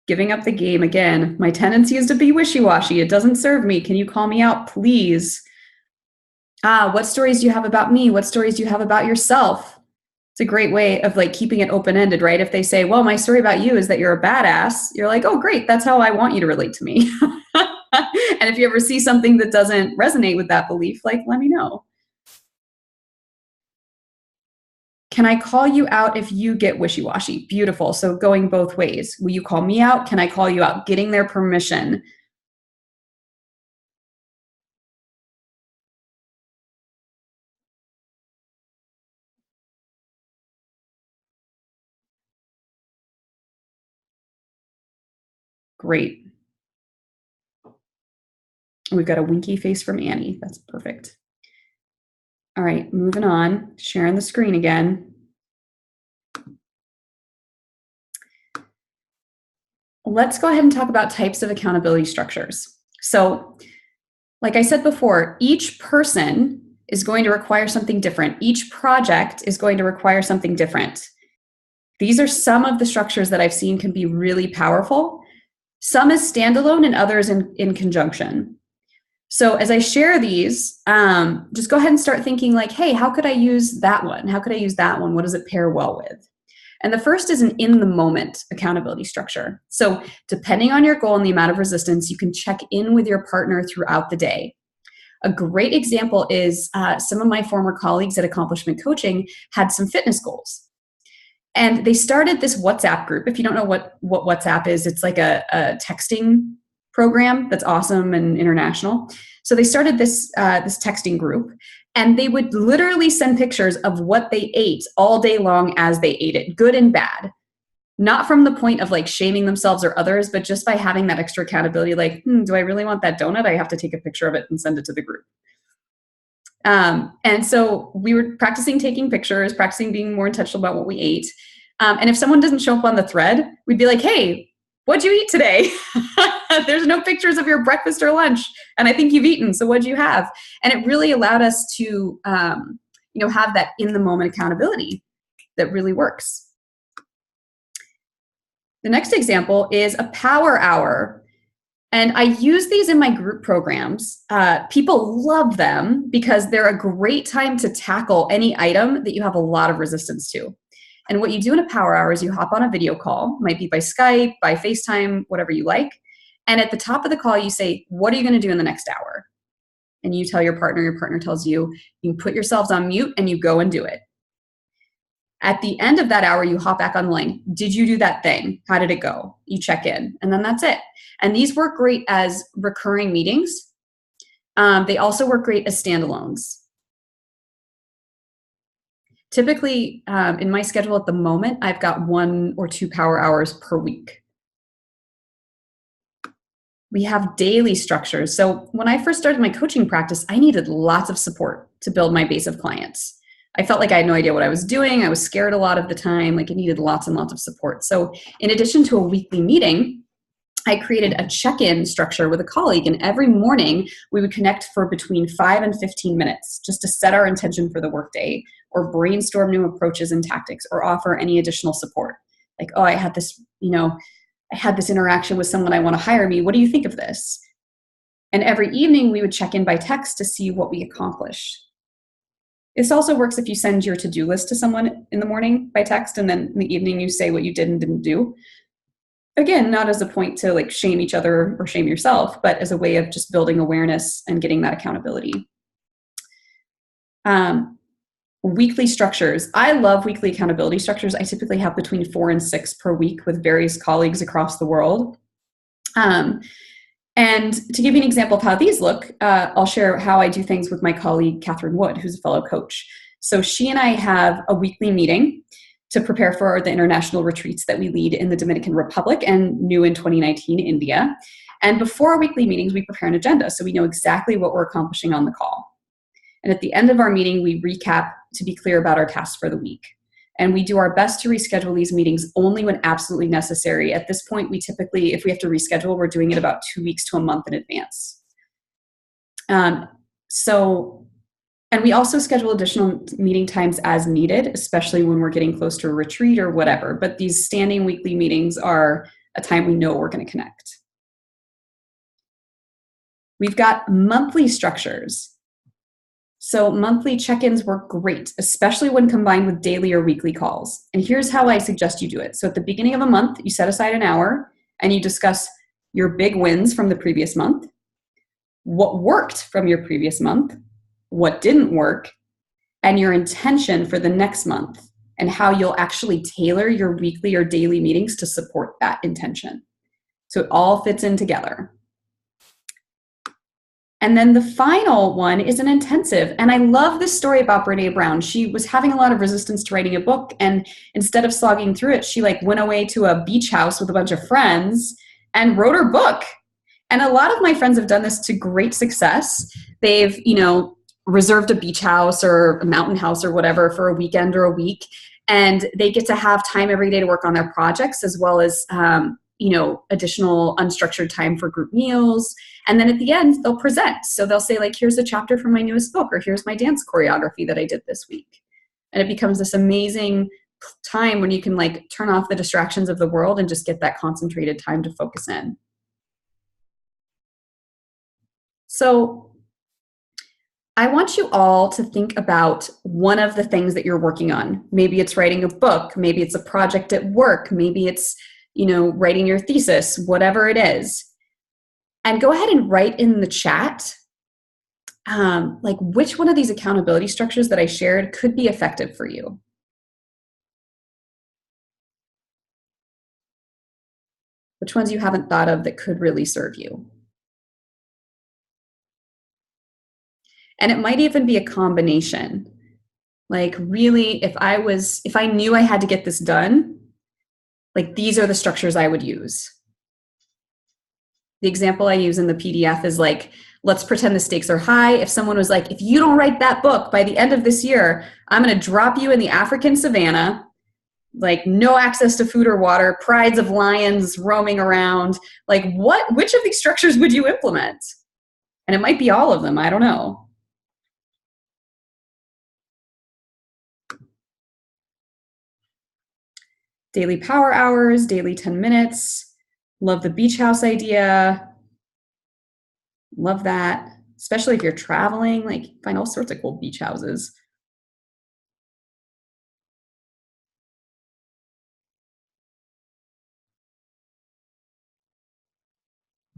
Giving up the game again. My tendency is to be wishy-washy. It doesn't serve me. Can you call me out, please? What stories do you have about me? What stories do you have about yourself? It's a great way of like keeping it open-ended, right? If they say, well, my story about you is that you're a badass, you're like, oh, great. That's how I want you to relate to me. And if you ever see something that doesn't resonate with that belief, like, let me know. Can I call you out if you get wishy-washy? Beautiful. So going both ways. Will you call me out? Can I call you out? Getting their permission. Great. We've got a winky face from Annie. That's perfect. All right, moving on. Sharing the screen again. Let's go ahead and talk about types of accountability structures. So, like I said before, each person is going to require something different. Each project is going to require something different. These are some of the structures that I've seen can be really powerful. Some as standalone and others in conjunction. So as I share these, just go ahead and start thinking like, hey, how could I use that one? How could I use that one? What does it pair well with? And the first is an in-the-moment accountability structure. So depending on your goal and the amount of resistance, you can check in with your partner throughout the day. A great example is some of my former colleagues at Accomplishment Coaching had some fitness goals. And they started this WhatsApp group. If you don't know what WhatsApp is, it's like a texting program that's awesome and international. So they started this texting group, and they would literally send pictures of what they ate all day long as they ate it, good and bad. Not from the point of like shaming themselves or others, but just by having that extra accountability, like, do I really want that donut? I have to take a picture of it and send it to the group. And so we were practicing taking pictures, practicing being more intentional about what we ate. And if someone doesn't show up on the thread, we'd be like, hey, what'd you eat today? There's no pictures of your breakfast or lunch, and I think you've eaten, so what'd you have? And it really allowed us to have that in-the-moment accountability that really works. The next example is a power hour. And I use these in my group programs. People love them because they're a great time to tackle any item that you have a lot of resistance to. And what you do in a power hour is you hop on a video call, might be by Skype, by FaceTime, whatever you like. And at the top of the call, you say, what are you going to do in the next hour? And you tell your partner tells you, you put yourselves on mute and you go and do it. At the end of that hour, you hop back online. Did you do that thing? How did it go? You check in, and then that's it. And these work great as recurring meetings. They also work great as standalones. Typically, in my schedule at the moment, I've got 1 or 2 power hours per week. We have daily structures. So when I first started my coaching practice, I needed lots of support to build my base of clients. I felt like I had no idea what I was doing. I was scared a lot of the time. Like, I needed lots and lots of support. So in addition to a weekly meeting, I created a check-in structure with a colleague, and every morning we would connect for between 5 and 15 minutes just to set our intention for the workday, or brainstorm new approaches and tactics, or offer any additional support. Like, oh, I had this interaction with someone I want to hire me. What do you think of this? And every evening we would check in by text to see what we accomplished. This also works if you send your to-do list to someone in the morning by text, and then in the evening you say what you did and didn't do. Again, not as a point to like shame each other or shame yourself, but as a way of just building awareness and getting that accountability. Weekly structures. I love weekly accountability structures. I typically have between 4 and 6 per week with various colleagues across the world. And to give you an example of how these look, I'll share how I do things with my colleague, Catherine Wood, who's a fellow coach. So she and I have a weekly meeting to prepare for the international retreats that we lead in the Dominican Republic and new in 2019, India. And before our weekly meetings, we prepare an agenda so we know exactly what we're accomplishing on the call. And at the end of our meeting, we recap to be clear about our tasks for the week. And we do our best to reschedule these meetings only when absolutely necessary. At this point, we typically, if we have to reschedule, we're doing it about 2 weeks to a month in advance. And we also schedule additional meeting times as needed, especially when we're getting close to a retreat or whatever. But these standing weekly meetings are a time we know we're going to connect. We've got monthly structures. So monthly check-ins work great, especially when combined with daily or weekly calls. And here's how I suggest you do it. So at the beginning of a month, you set aside an hour and you discuss your big wins from the previous month, what worked from your previous month, what didn't work, and your intention for the next month, and how you'll actually tailor your weekly or daily meetings to support that intention. So it all fits in together. And then the final one is an intensive. And I love this story about Brené Brown. She was having a lot of resistance to writing a book. And instead of slogging through it, she went away to a beach house with a bunch of friends and wrote her book. And a lot of my friends have done this to great success. They've, reserved a beach house or a mountain house or whatever for a weekend or a week. And they get to have time every day to work on their projects, as well as, additional unstructured time for group meals. And then at the end, they'll present. So they'll say, here's a chapter from my newest book, or here's my dance choreography that I did this week. And it becomes this amazing time when you can like turn off the distractions of the world and just get that concentrated time to focus in. So I want you all to think about one of the things that you're working on. Maybe it's writing a book, maybe it's a project at work, maybe it's, writing your thesis, whatever it is. And go ahead and write in the chat, like which one of these accountability structures that I shared could be effective for you. Which ones you haven't thought of that could really serve you. And it might even be a combination. Like really, if I knew I had to get this done, like these are the structures I would use. The example I use in the PDF is like, let's pretend the stakes are high. If someone was like, if you don't write that book by the end of this year, I'm going to drop you in the African savannah, like no access to food or water, prides of lions roaming around. Like which of these structures would you implement? And it might be all of them. I don't know. Daily power hours, daily 10 minutes. Love the beach house idea. Love that. Especially if you're traveling, like find all sorts of cool beach houses.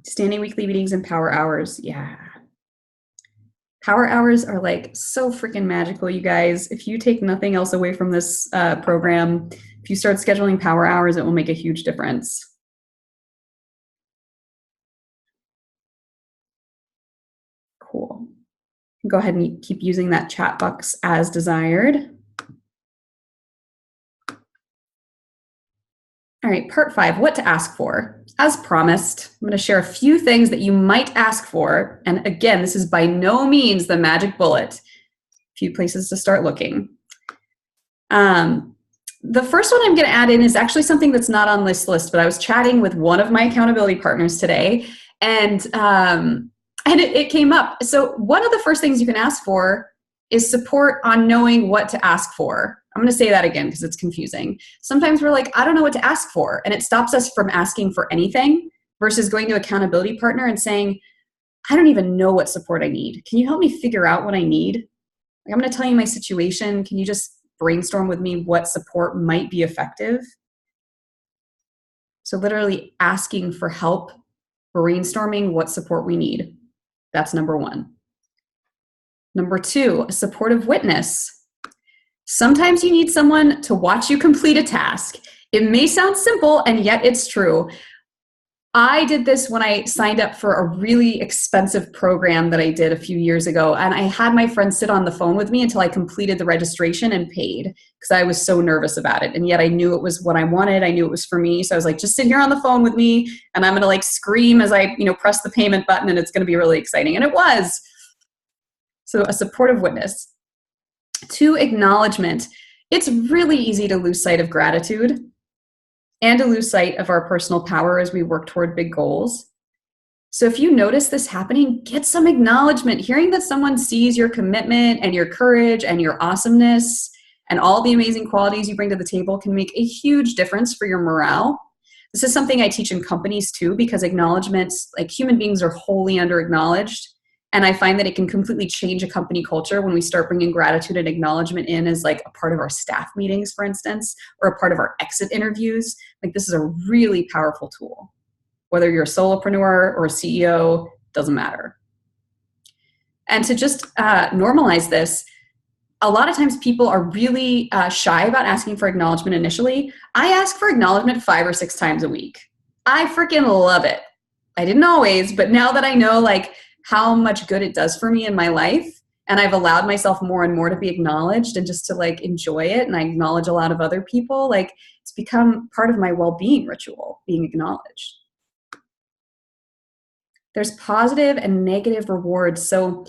Standing weekly meetings and power hours. Yeah. Power hours are like so freaking magical, you guys. If you take nothing else away from this program, if you start scheduling power hours, it will make a huge difference. Cool. Go ahead and keep using that chat box as desired. All right, part 5, what to ask for. As promised, I'm going to share a few things that you might ask for. And again, this is by no means the magic bullet. A few places to start looking. The first one I'm going to add in is actually something that's not on this list, but I was chatting with one of my accountability partners today, and it came up. So one of the first things you can ask for is support on knowing what to ask for. I'm going to say that again because it's confusing. Sometimes we're like, I don't know what to ask for, and it stops us from asking for anything versus going to accountability partner and saying, I don't even know what support I need. Can you help me figure out what I need? Like, I'm going to tell you my situation. Can you just brainstorm with me what support might be effective? So literally asking for help, brainstorming what support we need. That's number 1. Number 2, a supportive witness. Sometimes you need someone to watch you complete a task. It may sound simple, and yet it's true. I did this when I signed up for a really expensive program that I did a few years ago, and I had my friend sit on the phone with me until I completed the registration and paid because I was so nervous about it. And yet I knew it was what I wanted. I knew it was for me. So I was like, just sit here on the phone with me, and I'm going to like scream as I, press the payment button, and it's going to be really exciting. And it was. So a supportive witness. 2, acknowledgement. It's really easy to lose sight of gratitude and to lose sight of our personal power as we work toward big goals. So if you notice this happening, get some acknowledgement. Hearing that someone sees your commitment and your courage and your awesomeness and all the amazing qualities you bring to the table can make a huge difference for your morale. This is something I teach in companies too, because acknowledgements, like human beings are wholly under-acknowledged. And I find that it can completely change a company culture when we start bringing gratitude and acknowledgement in as like a part of our staff meetings, for instance, or a part of our exit interviews. Like this is a really powerful tool. Whether you're a solopreneur or a CEO, doesn't matter. And to just normalize this, a lot of times people are really shy about asking for acknowledgement initially. I ask for acknowledgement 5 or 6 times a week. I freaking love it. I didn't always, but now that I know like how much good it does for me in my life, and I've allowed myself more and more to be acknowledged and just to like enjoy it, and I acknowledge a lot of other people, like it's become part of my well-being ritual, being acknowledged. There's positive and negative rewards. So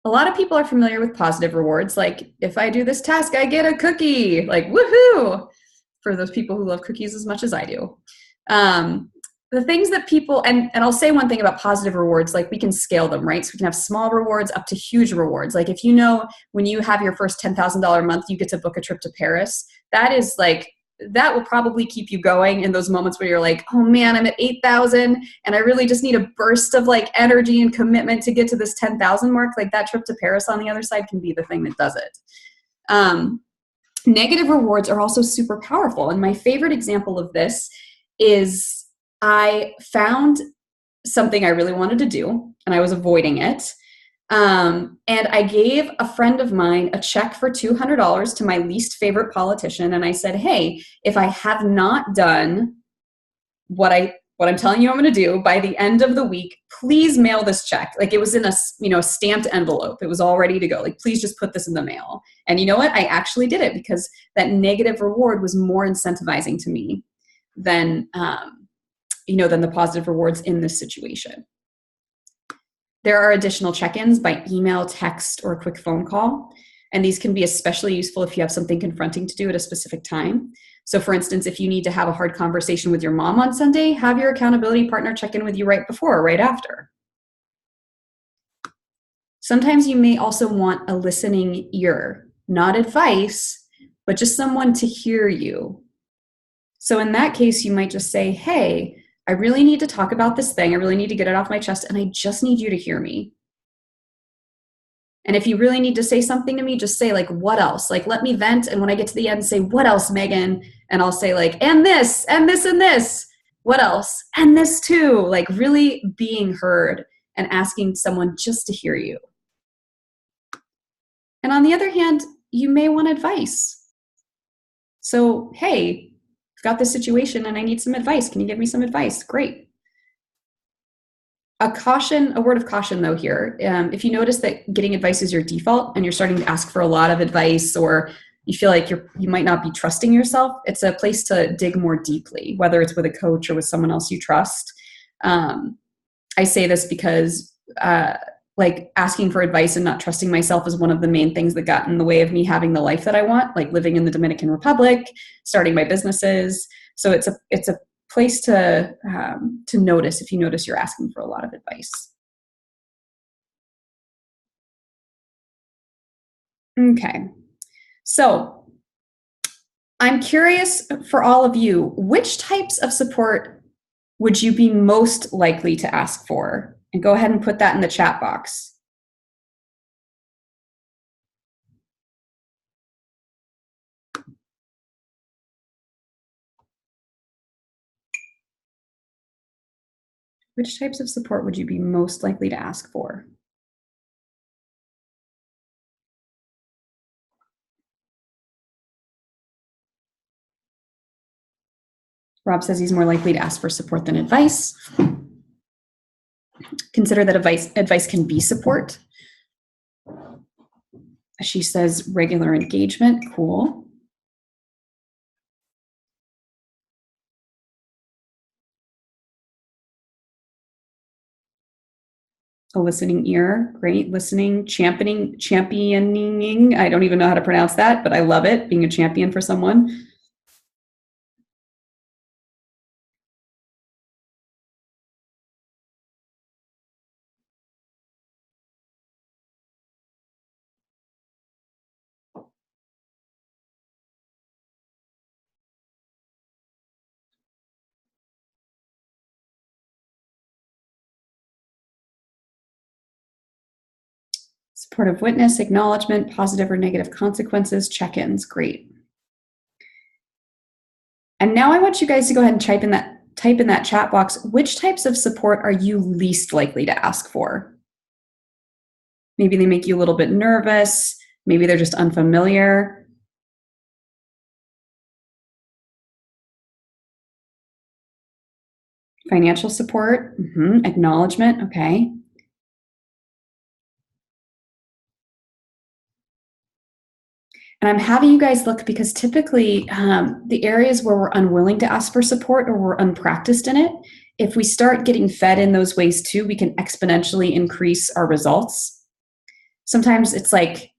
a lot of people are familiar with positive rewards. Like if I do this task, I get a cookie, like woohoo, for those people who love cookies as much as I do. The things that people, and I'll say one thing about positive rewards, like we can scale them, right? So we can have small rewards up to huge rewards. Like if when you have your first $10,000 month, you get to book a trip to Paris. that is like, that will probably keep you going in those moments where you're like, oh man, I'm at 8,000 and I really just need a burst of like energy and commitment to get to this 10,000 mark. Like that trip to Paris on the other side can be the thing that does it. Negative rewards are also super powerful. And my favorite example of this is I found something I really wanted to do and I was avoiding it. And I gave a friend of mine a check for $200 to my least favorite politician. And I said, hey, if I have not done what I'm telling you I'm going to do by the end of the week, please mail this check. Like it was in a stamped envelope. It was all ready to go. Like, please just put this in the mail. And you know what? I actually did it because that negative reward was more incentivizing to me than the positive rewards in this situation. There are additional check-ins by email, text, or a quick phone call. And these can be especially useful if you have something confronting to do at a specific time. So for instance, if you need to have a hard conversation with your mom on Sunday, have your accountability partner check in with you right before or right after. Sometimes you may also want a listening ear, not advice, but just someone to hear you. So in that case, you might just say, hey, I really need to talk about this thing. I really need to get it off my chest, and I just need you to hear me. And if you really need to say something to me, just say like, what else? Like, let me vent. And when I get to the end, say, what else, Megan? And I'll say like, and this, and this, and this. What else? And this too. Like really being heard and asking someone just to hear you. And on the other hand, you may want advice. So, hey, got this situation and I need some advice. Can you give me some advice? Great. A word of caution though here. If you notice that getting advice is your default and you're starting to ask for a lot of advice, or you feel like you might not be trusting yourself, it's a place to dig more deeply, whether it's with a coach or with someone else you trust. I say this because like asking for advice and not trusting myself is one of the main things that got in the way of me having the life that I want, like living in the Dominican Republic, starting my businesses. So it's a place to notice if you notice you're asking for a lot of advice. Okay. So I'm curious for all of you, which types of support would you be most likely to ask for? And go ahead and put that in the chat box. Which types of support would you be most likely to ask for? Rob says he's more likely to ask for support than advice. Consider that advice can be support. She says regular engagement. Cool. A listening ear. Great. Listening, championing. I don't even know how to pronounce that, but I love it, being a champion for someone. Supportive witness, acknowledgement, positive or negative consequences, check-ins. Great. And now I want you guys to go ahead and type in that chat box, which types of support are you least likely to ask for? Maybe they make you a little bit nervous. Maybe they're just unfamiliar. Financial support, acknowledgement, okay. And I'm having you guys look because typically the areas where we're unwilling to ask for support or we're unpracticed in it, if we start getting fed in those ways too, we can exponentially increase our results. Sometimes it's like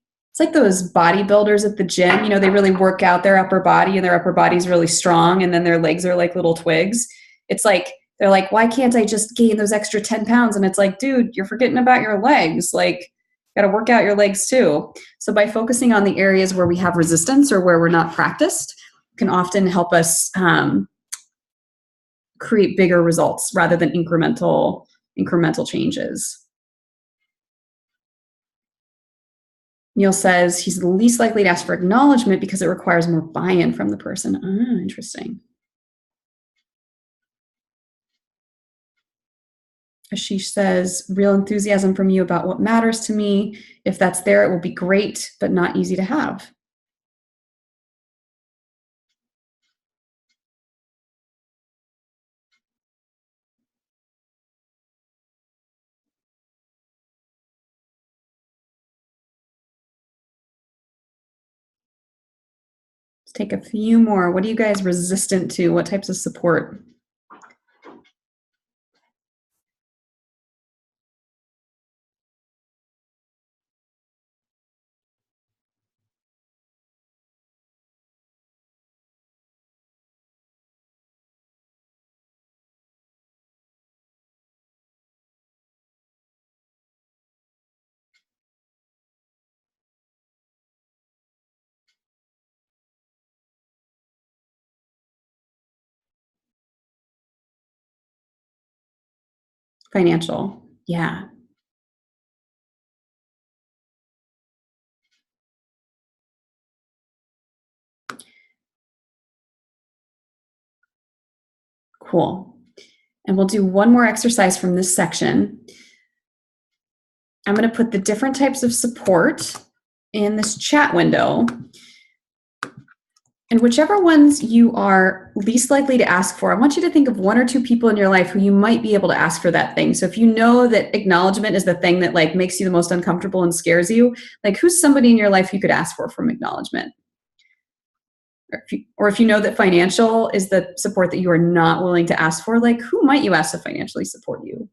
those bodybuilders at the gym, they really work out their upper body and their upper body's really strong and then their legs are like little twigs. It's like, they're like, why can't I just gain those extra 10 pounds? And it's like, dude, you're forgetting about your legs. Like, got to work out your legs too. So by focusing on the areas where we have resistance or where we're not practiced, can often help us create bigger results rather than incremental changes. Neil says he's the least likely to ask for acknowledgement because it requires more buy-in from the person. Ah, interesting. Ashish says, real enthusiasm from you about what matters to me. If that's there, it will be great, but not easy to have. Let's take a few more. What are you guys resistant to? What types of support? Financial. Yeah. Cool. And we'll do one more exercise from this section. I'm going to put the different types of support in this chat window. And whichever ones you are least likely to ask for, I want you to think of one or two people in your life who you might be able to ask for that thing. So if you know that acknowledgement is the thing that like makes you the most uncomfortable and scares you, like who's somebody in your life you could ask for from acknowledgement? Or if you know that financial is the support that you are not willing to ask for, like who might you ask to financially support you?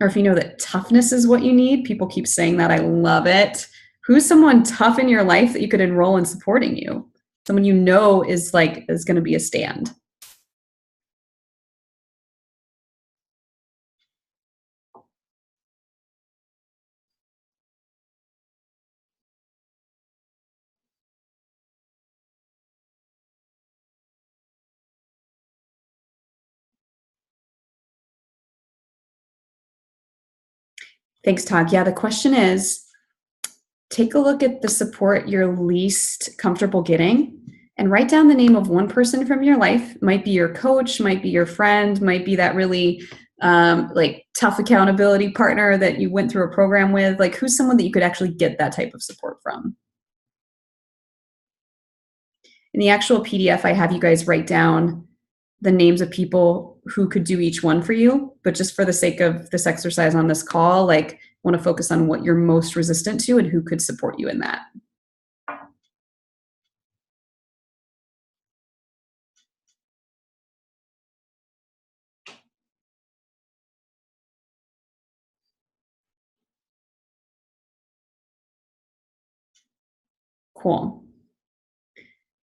Or if you know that toughness is what you need, people keep saying that, I love it. Who's someone tough in your life that you could enroll in supporting you? Someone you know is going to be a stand. Thanks, Todd. Yeah, the question is, take a look at the support you're least comfortable getting and write down the name of one person from your life. Might be your coach, might be your friend, might be that really like tough accountability partner that you went through a program with. Like who's someone that you could actually get that type of support from? In the actual PDF, I have you guys write down the names of people who could do each one for you. But just for the sake of this exercise on this call, like want to focus on what you're most resistant to and who could support you in that. Cool.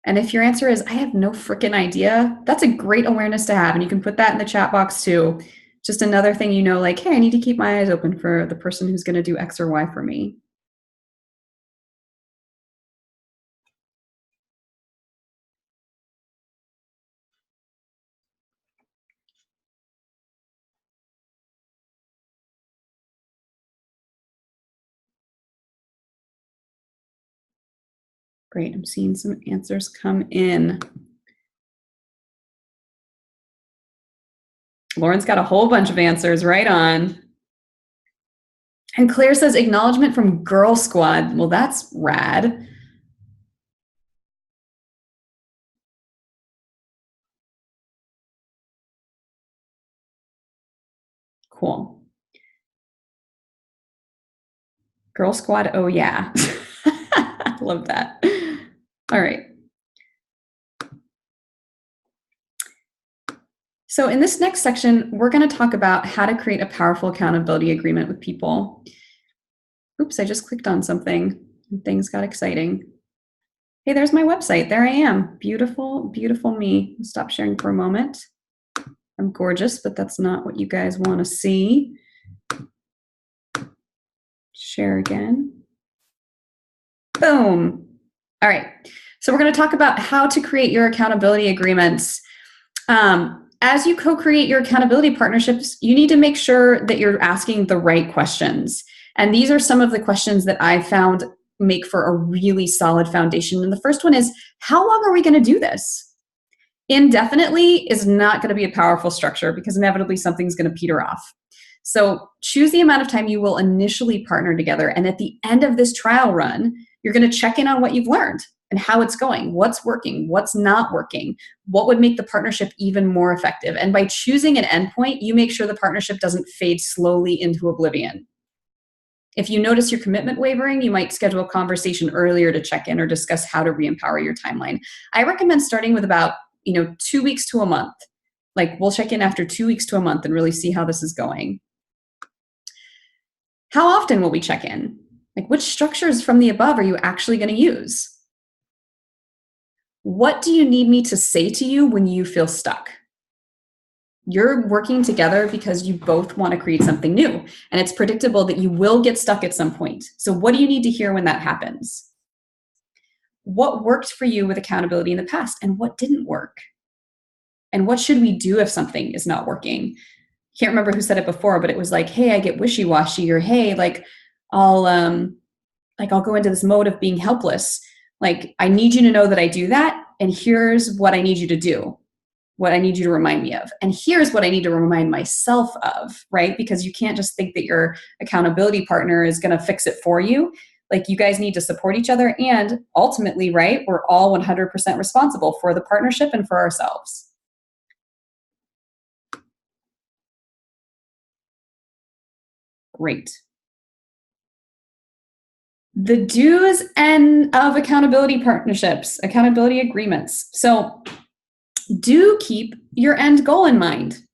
And if your answer is, I have no freaking idea, that's a great awareness to have. And you can put that in the chat box too. Just another thing, you know, like, hey, I need to keep my eyes open for the person who's going to do X or Y for me. Great. I'm seeing some answers come in. Lauren's got a whole bunch of answers. Right on. And Claire says acknowledgement from Girl Squad. Well, that's rad. Cool. Girl Squad, oh yeah. Love that. All right. So in this next section, we're going to talk about how to create a powerful accountability agreement with people. Oops, I just clicked on something and things got exciting. Hey, there's my website. There I am. Beautiful, beautiful me. Stop sharing for a moment. I'm gorgeous, but that's not what you guys want to see. Share again. Boom. All right. So we're going to talk about how to create your accountability agreements. As you co-create your accountability partnerships, you need to make sure that you're asking the right questions. And these are some of the questions that I found make for a really solid foundation. And the first one is, how long are we going to do this? Indefinitely is not going to be a powerful structure because inevitably something's going to peter off. So choose the amount of time you will initially partner together. And at the end of this trial run, you're going to check in on what you've learned and how it's going, what's working, what's not working, what would make the partnership even more effective. And by choosing an endpoint, you make sure the partnership doesn't fade slowly into oblivion. If you notice your commitment wavering, you might schedule a conversation earlier to check in or discuss how to re-empower your timeline. I recommend starting with about 2 weeks to a month. Like, we'll check in after 2 weeks to a month and really see how this is going. How often will we check in? Like, which structures from the above are you actually going to use? What do you need me to say to you when you feel stuck? You're working together because you both want to create something new, and it's predictable that you will get stuck at some point. So what do you need to hear when that happens? What worked for you with accountability in the past, and what didn't work? And what should we do if something is not working? Can't remember who said it before, but it was like, hey, I get wishy-washy, or hey, I'll go into this mode of being helpless. Like, I need you to know that I do that, and here's what I need you to do, what I need you to remind me of. And here's what I need to remind myself of, right? Because you can't just think that your accountability partner is going to fix it for you. Like, you guys need to support each other. And ultimately, right, we're all 100% responsible for the partnership and for ourselves. Great. The do's and of accountability partnerships, accountability agreements. So do keep your end goal in mind.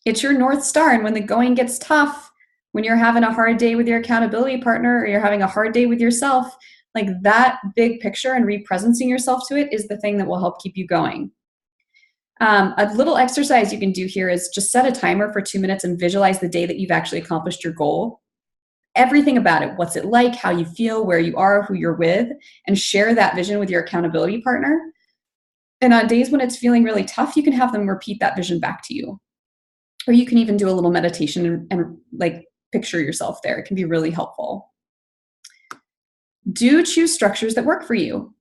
It's your North Star. And when the going gets tough, when you're having a hard day with your accountability partner, or you're having a hard day with yourself, like, that big picture and represencing yourself to it is the thing that will help keep you going. A little exercise you can do here is just set a timer for 2 minutes and visualize the day that you've actually accomplished your goal. Everything about it, what's it like, how you feel, where you are, who you're with, and share that vision with your accountability partner. And on days when it's feeling really tough, you can have them repeat that vision back to you. Or you can even do a little meditation and like picture yourself there. It can be really helpful. Do choose structures that work for you.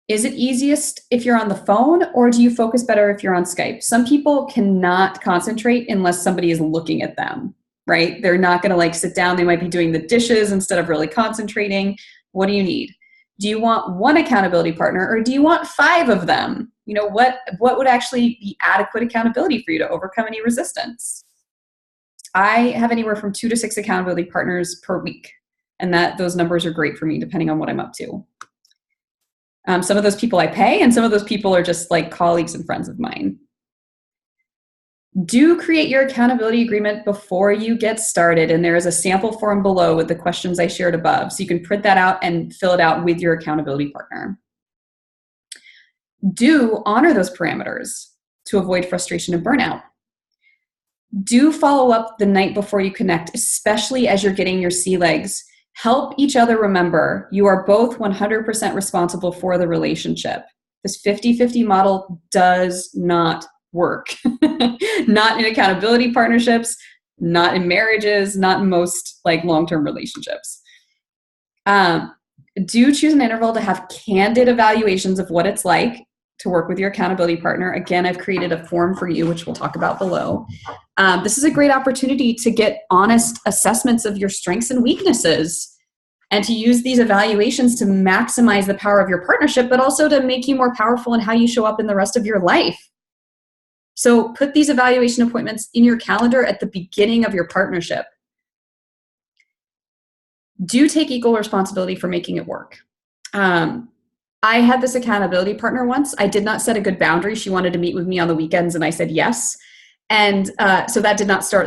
Is it easiest if you're on the phone, or do you focus better if you're on Skype? Some people cannot concentrate unless somebody is looking at them, right? They're not going to sit down. They might be doing the dishes instead of really concentrating. What do you need? Do you want one accountability partner, or do you want 5 of them? What would actually be adequate accountability for you to overcome any resistance? I have anywhere from 2 to 6 accountability partners per week, and those numbers are great for me depending on what I'm up to. Some of those people I pay, and some of those people are just like colleagues and friends of mine. Do create your accountability agreement before you get started. And there is a sample form below with the questions I shared above. So you can print that out and fill it out with your accountability partner. Do honor those parameters to avoid frustration and burnout. Do follow up the night before you connect, especially as you're getting your sea legs. Help each other remember you are both 100% responsible for the relationship. This 50-50 model does not work. Not in accountability partnerships, not in marriages, not in most long-term relationships. Do choose an interval to have candid evaluations of what it's like to work with your accountability partner. Again, I've created a form for you, which we'll talk about below. This is a great opportunity to get honest assessments of your strengths and weaknesses, and to use these evaluations to maximize the power of your partnership, but also to make you more powerful in how you show up in the rest of your life. So put these evaluation appointments in your calendar at the beginning of your partnership. Do take equal responsibility for making it work. I had this accountability partner once. I did not set a good boundary. She wanted to meet with me on the weekends, and I said yes. And so that did not set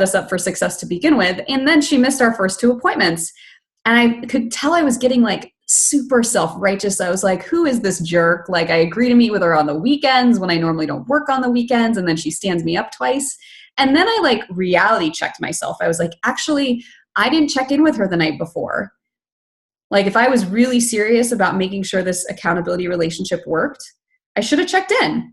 us up for success to begin with. And then she missed our first 2 appointments. And I could tell I was getting super self-righteous. I was like, who is this jerk? I agree to meet with her on the weekends when I normally don't work on the weekends. And then she stands me up twice. And then I reality checked myself. I was like, actually, I didn't check in with her the night before. Like if I was really serious about making sure this accountability relationship worked, I should have checked in.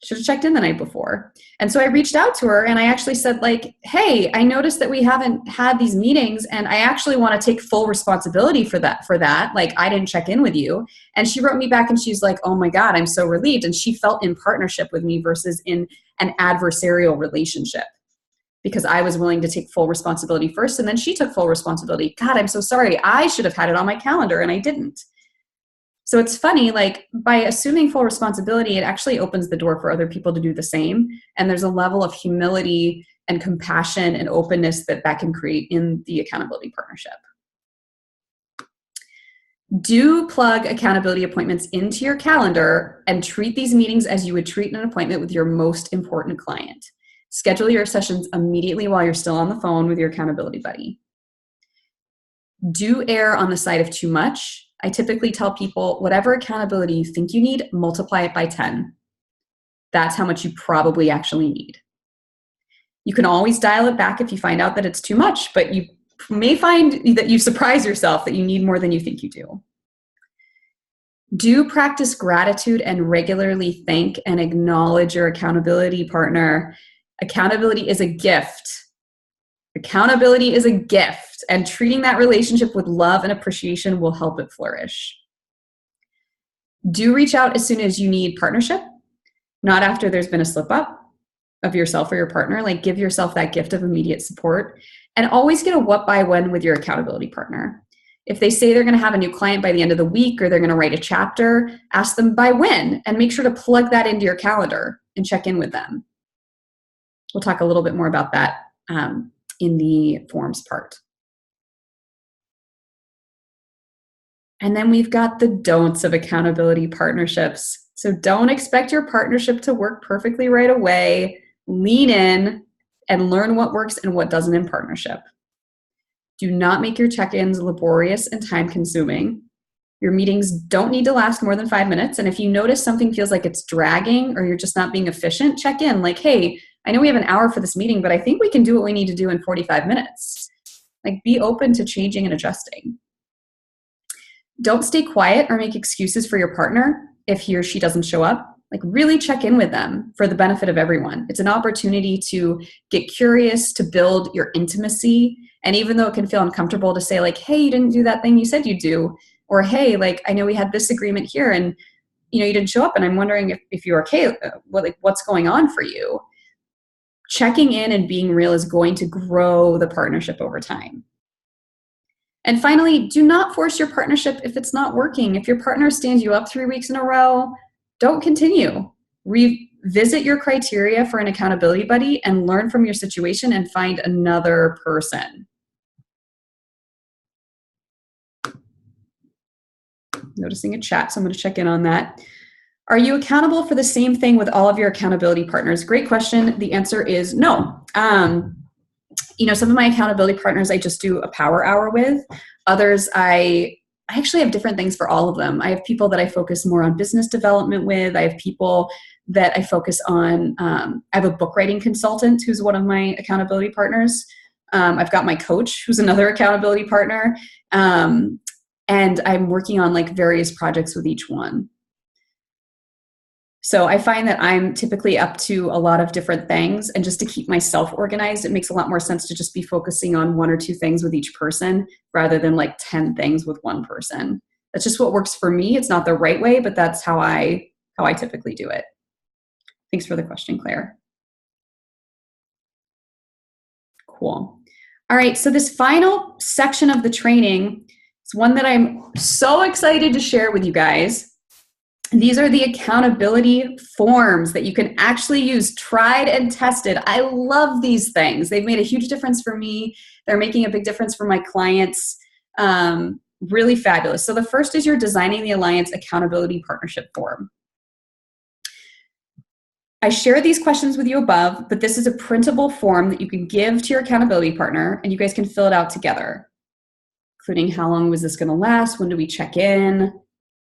Should have checked in the night before. And so I reached out to her and I actually said like, hey, I noticed that we haven't had these meetings and I actually want to take full responsibility for that. Like I didn't check in with you. And she wrote me back and she's like, oh my God, I'm so relieved. And she felt in partnership with me versus in an adversarial relationship because I was willing to take full responsibility first. And then she took full responsibility. God, I'm so sorry. I should have had it on my calendar and I didn't. So it's funny, like by assuming full responsibility, it actually opens the door for other people to do the same. And there's a level of humility and compassion and openness that can create in the accountability partnership. Do plug accountability appointments into your calendar and treat these meetings as you would treat an appointment with your most important client. Schedule your sessions immediately while you're still on the phone with your accountability buddy. Do err on the side of too much. I typically tell people, whatever accountability you think you need, multiply it by 10. That's how much you probably actually need. You can always dial it back if you find out that it's too much, but you may find that you surprise yourself that you need more than you think you do. Do practice gratitude and regularly thank and acknowledge your accountability partner. Accountability is a gift. Accountability is a gift, and treating that relationship with love and appreciation will help it flourish. Do reach out as soon as you need partnership, not after there's been a slip up of yourself or your partner. Like give yourself that gift of immediate support, and always get a what by when with your accountability partner. If they say they're going to have a new client by the end of the week or they're going to write a chapter, ask them by when and make sure to plug that into your calendar and check in with them. We'll talk a little bit more about that in the forms part. And then we've got the don'ts of accountability partnerships. So don't expect your partnership to work perfectly right away. Lean in and learn what works and what doesn't in partnership. Do not make your check-ins laborious and time-consuming. Your meetings don't need to last more than 5 minutes. And if you notice something feels like it's dragging or you're just not being efficient, check in like, hey, I know we have an hour for this meeting, but I think we can do what we need to do in 45 minutes. Like be open to changing and adjusting. Don't stay quiet or make excuses for your partner if he or she doesn't show up. Like really check in with them for the benefit of everyone. It's an opportunity to get curious, to build your intimacy. And even though it can feel uncomfortable to say like, hey, you didn't do that thing you said you'd do, or hey, like I know we had this agreement here and you didn't show up and I'm wondering if you're okay, what's going on for you? Checking in and being real is going to grow the partnership over time. And finally, do not force your partnership if it's not working. If your partner stands you up 3 weeks in a row, don't continue. Revisit your criteria for an accountability buddy and learn from your situation and find another person. Noticing a chat, so I'm going to check in on that. Are you accountable for the same thing with all of your accountability partners? Great question. The answer is no. Some of my accountability partners I just do a power hour with. Others I actually have different things for all of them. I have people that I focus more on business development with. I have people that I focus on. I have a book writing consultant who's one of my accountability partners. I've got my coach who's another accountability partner. And I'm working on like various projects with each one. So I find that I'm typically up to a lot of different things, and just to keep myself organized, it makes a lot more sense to just be focusing on 1 or 2 things with each person rather than like 10 things with one person. That's just what works for me. It's not the right way, but that's how I typically do it. Thanks for the question, Claire. Cool. All right, so this final section of the training is one that I'm so excited to share with you guys. These are the accountability forms that you can actually use, tried and tested. I love these things. They've made a huge difference for me. They're making a big difference for my clients. Really fabulous. So the first is your Designing the Alliance Accountability Partnership form. I share these questions with you above, but this is a printable form that you can give to your accountability partner, and you guys can fill it out together, including how long was this going to last, when do we check in,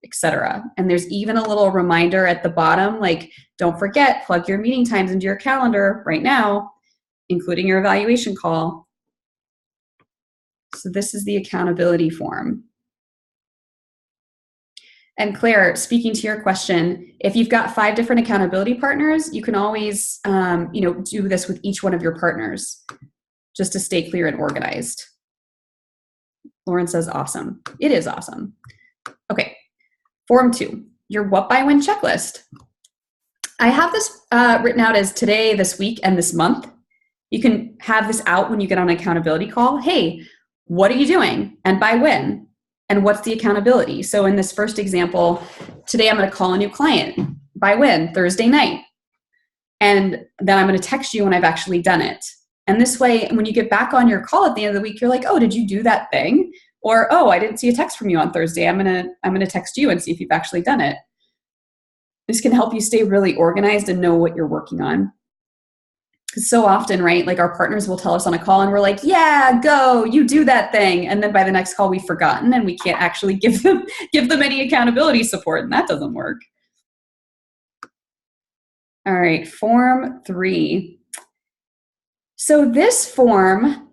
etc. And there's even a little reminder at the bottom, like, don't forget, plug your meeting times into your calendar right now, including your evaluation call. So this is the accountability form. And Claire, speaking to your question, if you've got 5 different accountability partners, you can always do this with each one of your partners just to stay clear and organized. Lauren says awesome. It is awesome. Okay, form 2, your what by when checklist. I have this written out as today, this week, and this month. You can have this out when you get on an accountability call. Hey, what are you doing and by when? And what's the accountability? So in this first example, today I'm going to call a new client. By when? Thursday night. And then I'm going to text you when I've actually done it. And this way, when you get back on your call at the end of the week, you're like, oh, did you do that thing? Or, oh, I didn't see a text from you on Thursday. I'm going to text you and see if you've actually done it. This can help you stay really organized and know what you're working on. Because so often, right, like our partners will tell us on a call and we're like, yeah, go, you do that thing. And then by the next call, we've forgotten and we can't actually give them any accountability support. And that doesn't work. All right, form 3. So this form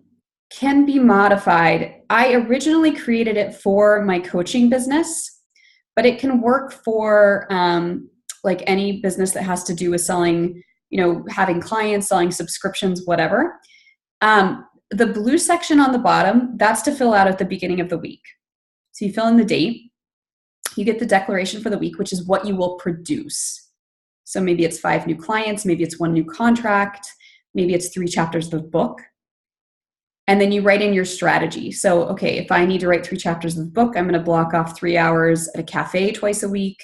can be modified. I originally created it for my coaching business, but it can work for like any business that has to do with selling, having clients, selling subscriptions, whatever. The blue section on the bottom, that's to fill out at the beginning of the week. So you fill in the date, you get the declaration for the week, which is what you will produce. So maybe it's 5 new clients, maybe it's 1 new contract, maybe it's 3 chapters of the book. And then you write in your strategy. So, okay, if I need to write 3 chapters of the book, I'm going to block off 3 hours at a cafe twice a week.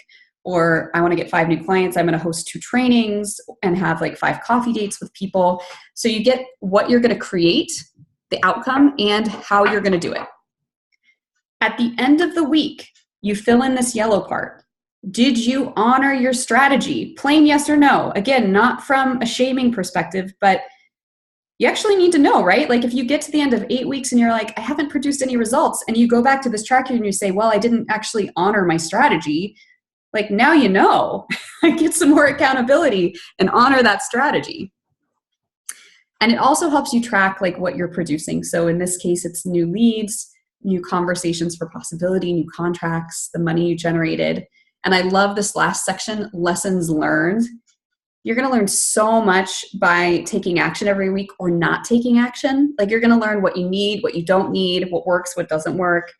Or I want to get 5 new clients, I'm going to host 2 trainings and have like 5 coffee dates with people. So you get what you're going to create, the outcome, and how you're going to do it. At the end of the week, you fill in this yellow part. Did you honor your strategy? Plain yes or no. Again, not from a shaming perspective, but you actually need to know, right? Like if you get to the end of 8 weeks and you're like, I haven't produced any results, and you go back to this tracker and you say, well, I didn't actually honor my strategy. Like now you know, get some more accountability and honor that strategy. And it also helps you track like what you're producing. So in this case, it's new leads, new conversations for possibility, new contracts, the money you generated. And I love this last section, lessons learned. You're going to learn so much by taking action every week or not taking action. Like you're going to learn what you need, what you don't need, what works, what doesn't work,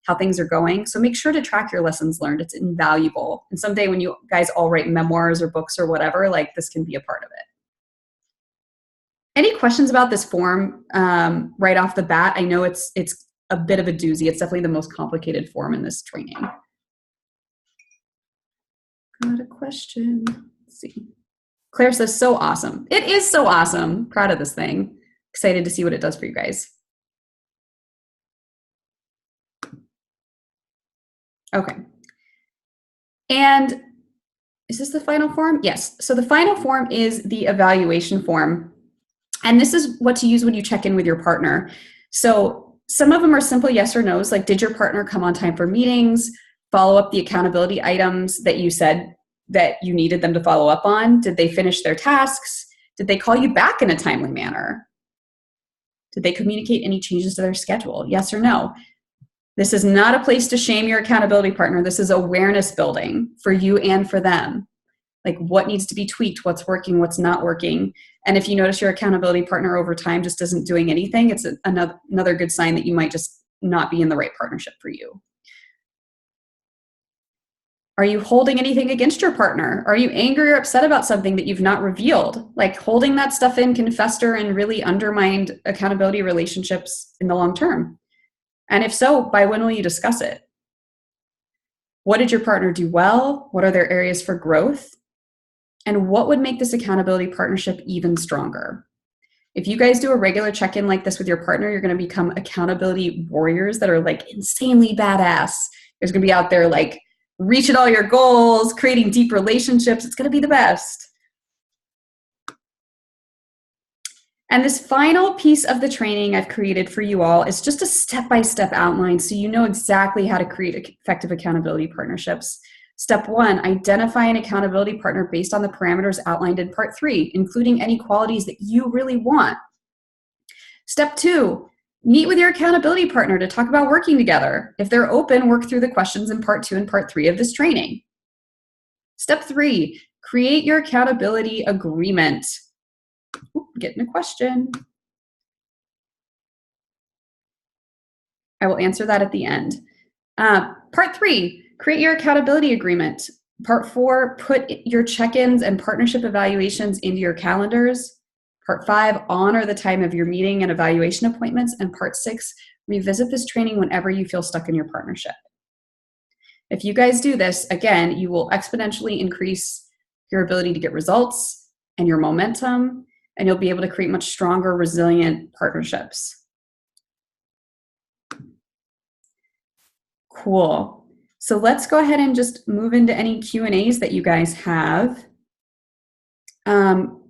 how things are going. So make sure to track your lessons learned. It's invaluable. And someday when you guys all write memoirs or books or whatever, like this can be a part of it. Any questions about this form right off the bat? I know it's a bit of a doozy. It's definitely the most complicated form in this training. Got a question. Let's see. Claire says, so awesome. It is so awesome. Proud of this thing. Excited to see what it does for you guys. Okay. And is this the final form? Yes. So the final form is the evaluation form. And this is what to use when you check in with your partner. So some of them are simple yes or no's, like did your partner come on time for meetings, follow up the accountability items that you said that you needed them to follow up on? Did they finish their tasks? Did they call you back in a timely manner? Did they communicate any changes to their schedule? Yes or no? This is not a place to shame your accountability partner. This is awareness building for you and for them. Like what needs to be tweaked, what's working, what's not working. And if you notice your accountability partner over time just isn't doing anything, it's another good sign that you might just not be in the right partnership for you. Are you holding anything against your partner? Are you angry or upset about something that you've not revealed? Like holding that stuff in can fester and really undermine accountability relationships in the long term. And if so, by when will you discuss it? What did your partner do well? What are their areas for growth? And what would make this accountability partnership even stronger? If you guys do a regular check-in like this with your partner, you're going to become accountability warriors that are like insanely badass. There's going to be out there like reaching all your goals, creating deep relationships. It's going to be the best. And this final piece of the training I've created for you all is just a step-by-step outline so you know exactly how to create effective accountability partnerships. Step 1, identify an accountability partner based on the parameters outlined in part 3, including any qualities that you really want. Step 2, Meet with your accountability partner to talk about working together. If they're open, work through the questions in part 2 and part 3 of this training. Step 3, create your accountability agreement. Ooh, getting a question. I will answer that at the end. Part 3, create your accountability agreement. Part 4, put your check-ins and partnership evaluations into your calendars. Part 5, honor the time of your meeting and evaluation appointments. And part 6, revisit this training whenever you feel stuck in your partnership. If you guys do this, again, you will exponentially increase your ability to get results and your momentum, and you'll be able to create much stronger, resilient partnerships. Cool. So let's go ahead and just move into any Q&As that you guys have.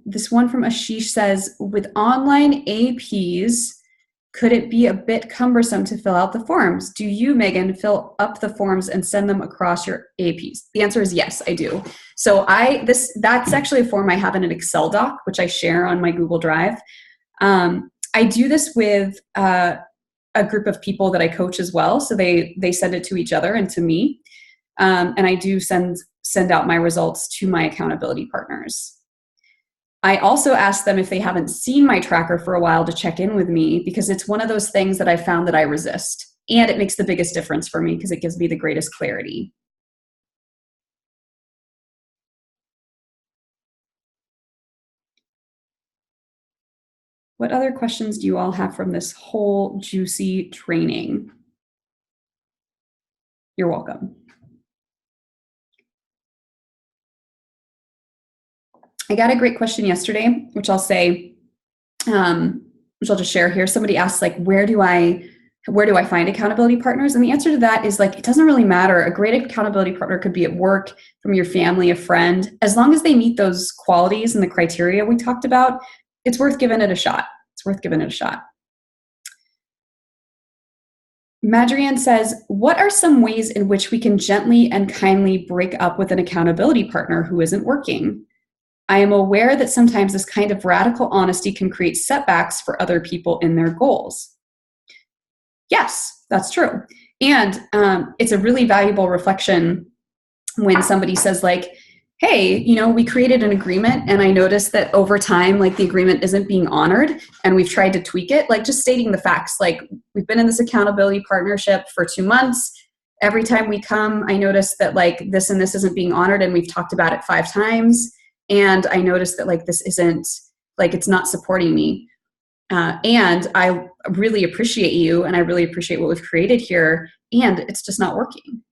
This one from Ashish says, with online APs, could it be a bit cumbersome to fill out the forms? Do you, Megan, fill up the forms and send them across your APs? The answer is yes, I do. So that's actually a form I have in an Excel doc, which I share on my Google Drive. I do this with a group of people that I coach as well. So they send it to each other and to me. And I do send out my results to my accountability partners. I also ask them if they haven't seen my tracker for a while to check in with me, because it's one of those things that I found that I resist. And it makes the biggest difference for me because it gives me the greatest clarity. What other questions do you all have from this whole juicy training? You're welcome. I got a great question yesterday, which I'll say, which I'll just share here. Somebody asked, like, where do I find accountability partners? And the answer to that is, like, it doesn't really matter. A great accountability partner could be at work, from your family, a friend. As long as they meet those qualities and the criteria we talked about, it's worth giving it a shot. It's worth giving it a shot. Madrian says, what are some ways in which we can gently and kindly break up with an accountability partner who isn't working? I am aware that sometimes this kind of radical honesty can create setbacks for other people in their goals. Yes, that's true. And it's a really valuable reflection when somebody says, like, hey, we created an agreement and I noticed that over time, like, the agreement isn't being honored and we've tried to tweak it. Like, just stating the facts, like, we've been in this accountability partnership for 2 months. Every time we come, I notice that, like, this and this isn't being honored, and we've talked about it 5 times. And I noticed that, like, this isn't, like, it's not supporting me. And I really appreciate you, and I really appreciate what we've created here, and it's just not working.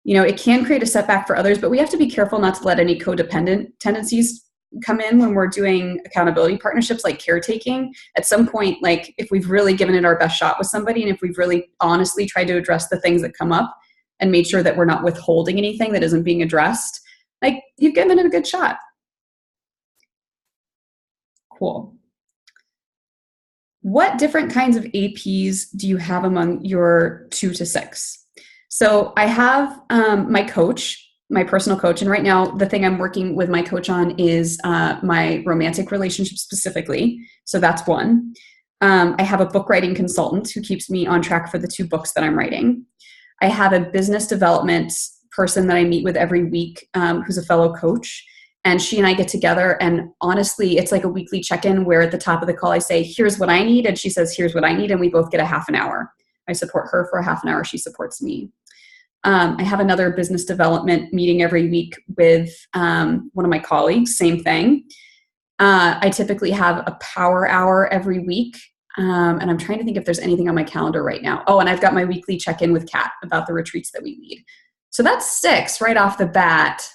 It can create a setback for others, but we have to be careful not to let any codependent tendencies come in when we're doing accountability partnerships, like caretaking. At some point, like, if we've really given it our best shot with somebody, and if we've really honestly tried to address the things that come up and made sure that we're not withholding anything that isn't being addressed, like, you've given it a good shot. Cool. What different kinds of APs do you have among your 2 to 6? So I have my coach, my personal coach, and right now the thing I'm working with my coach on is my romantic relationship specifically. So that's one. I have a book writing consultant who keeps me on track for the 2 books that I'm writing. I have a business development person that I meet with every week, who's a fellow coach. And she and I get together, and honestly, it's like a weekly check-in where at the top of the call I say, here's what I need, and she says, here's what I need, and we both get a half an hour. I support her for a half an hour, she supports me. I have another business development meeting every week with one of my colleagues, same thing. I typically have a power hour every week, and I'm trying to think if there's anything on my calendar right now. Oh, and I've got my weekly check-in with Kat about the retreats that we lead. So that's 6 right off the bat.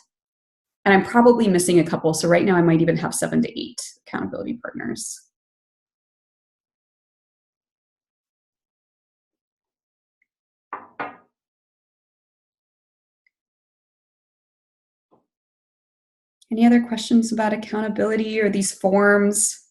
And I'm probably missing a couple. So right now I might even have 7 to 8 accountability partners. Any other questions about accountability or these forms?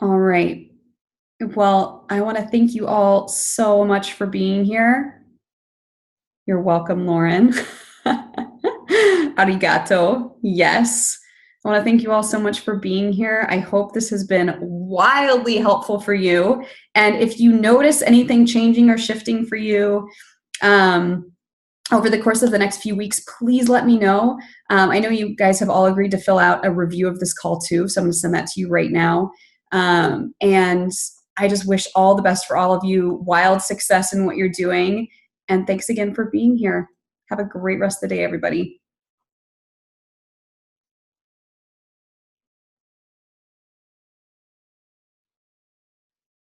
All right. Well, I want to thank you all so much for being here. You're welcome, Lauren. Arigato. Yes. I want to thank you all so much for being here. I hope this has been wildly helpful for you. And if you notice anything changing or shifting for you, over the course of the next few weeks, please let me know. I know you guys have all agreed to fill out a review of this call too, so I'm going to send that to you right now. And I just wish all the best for all of you. Wild success in what you're doing. And thanks again for being here. Have a great rest of the day, everybody.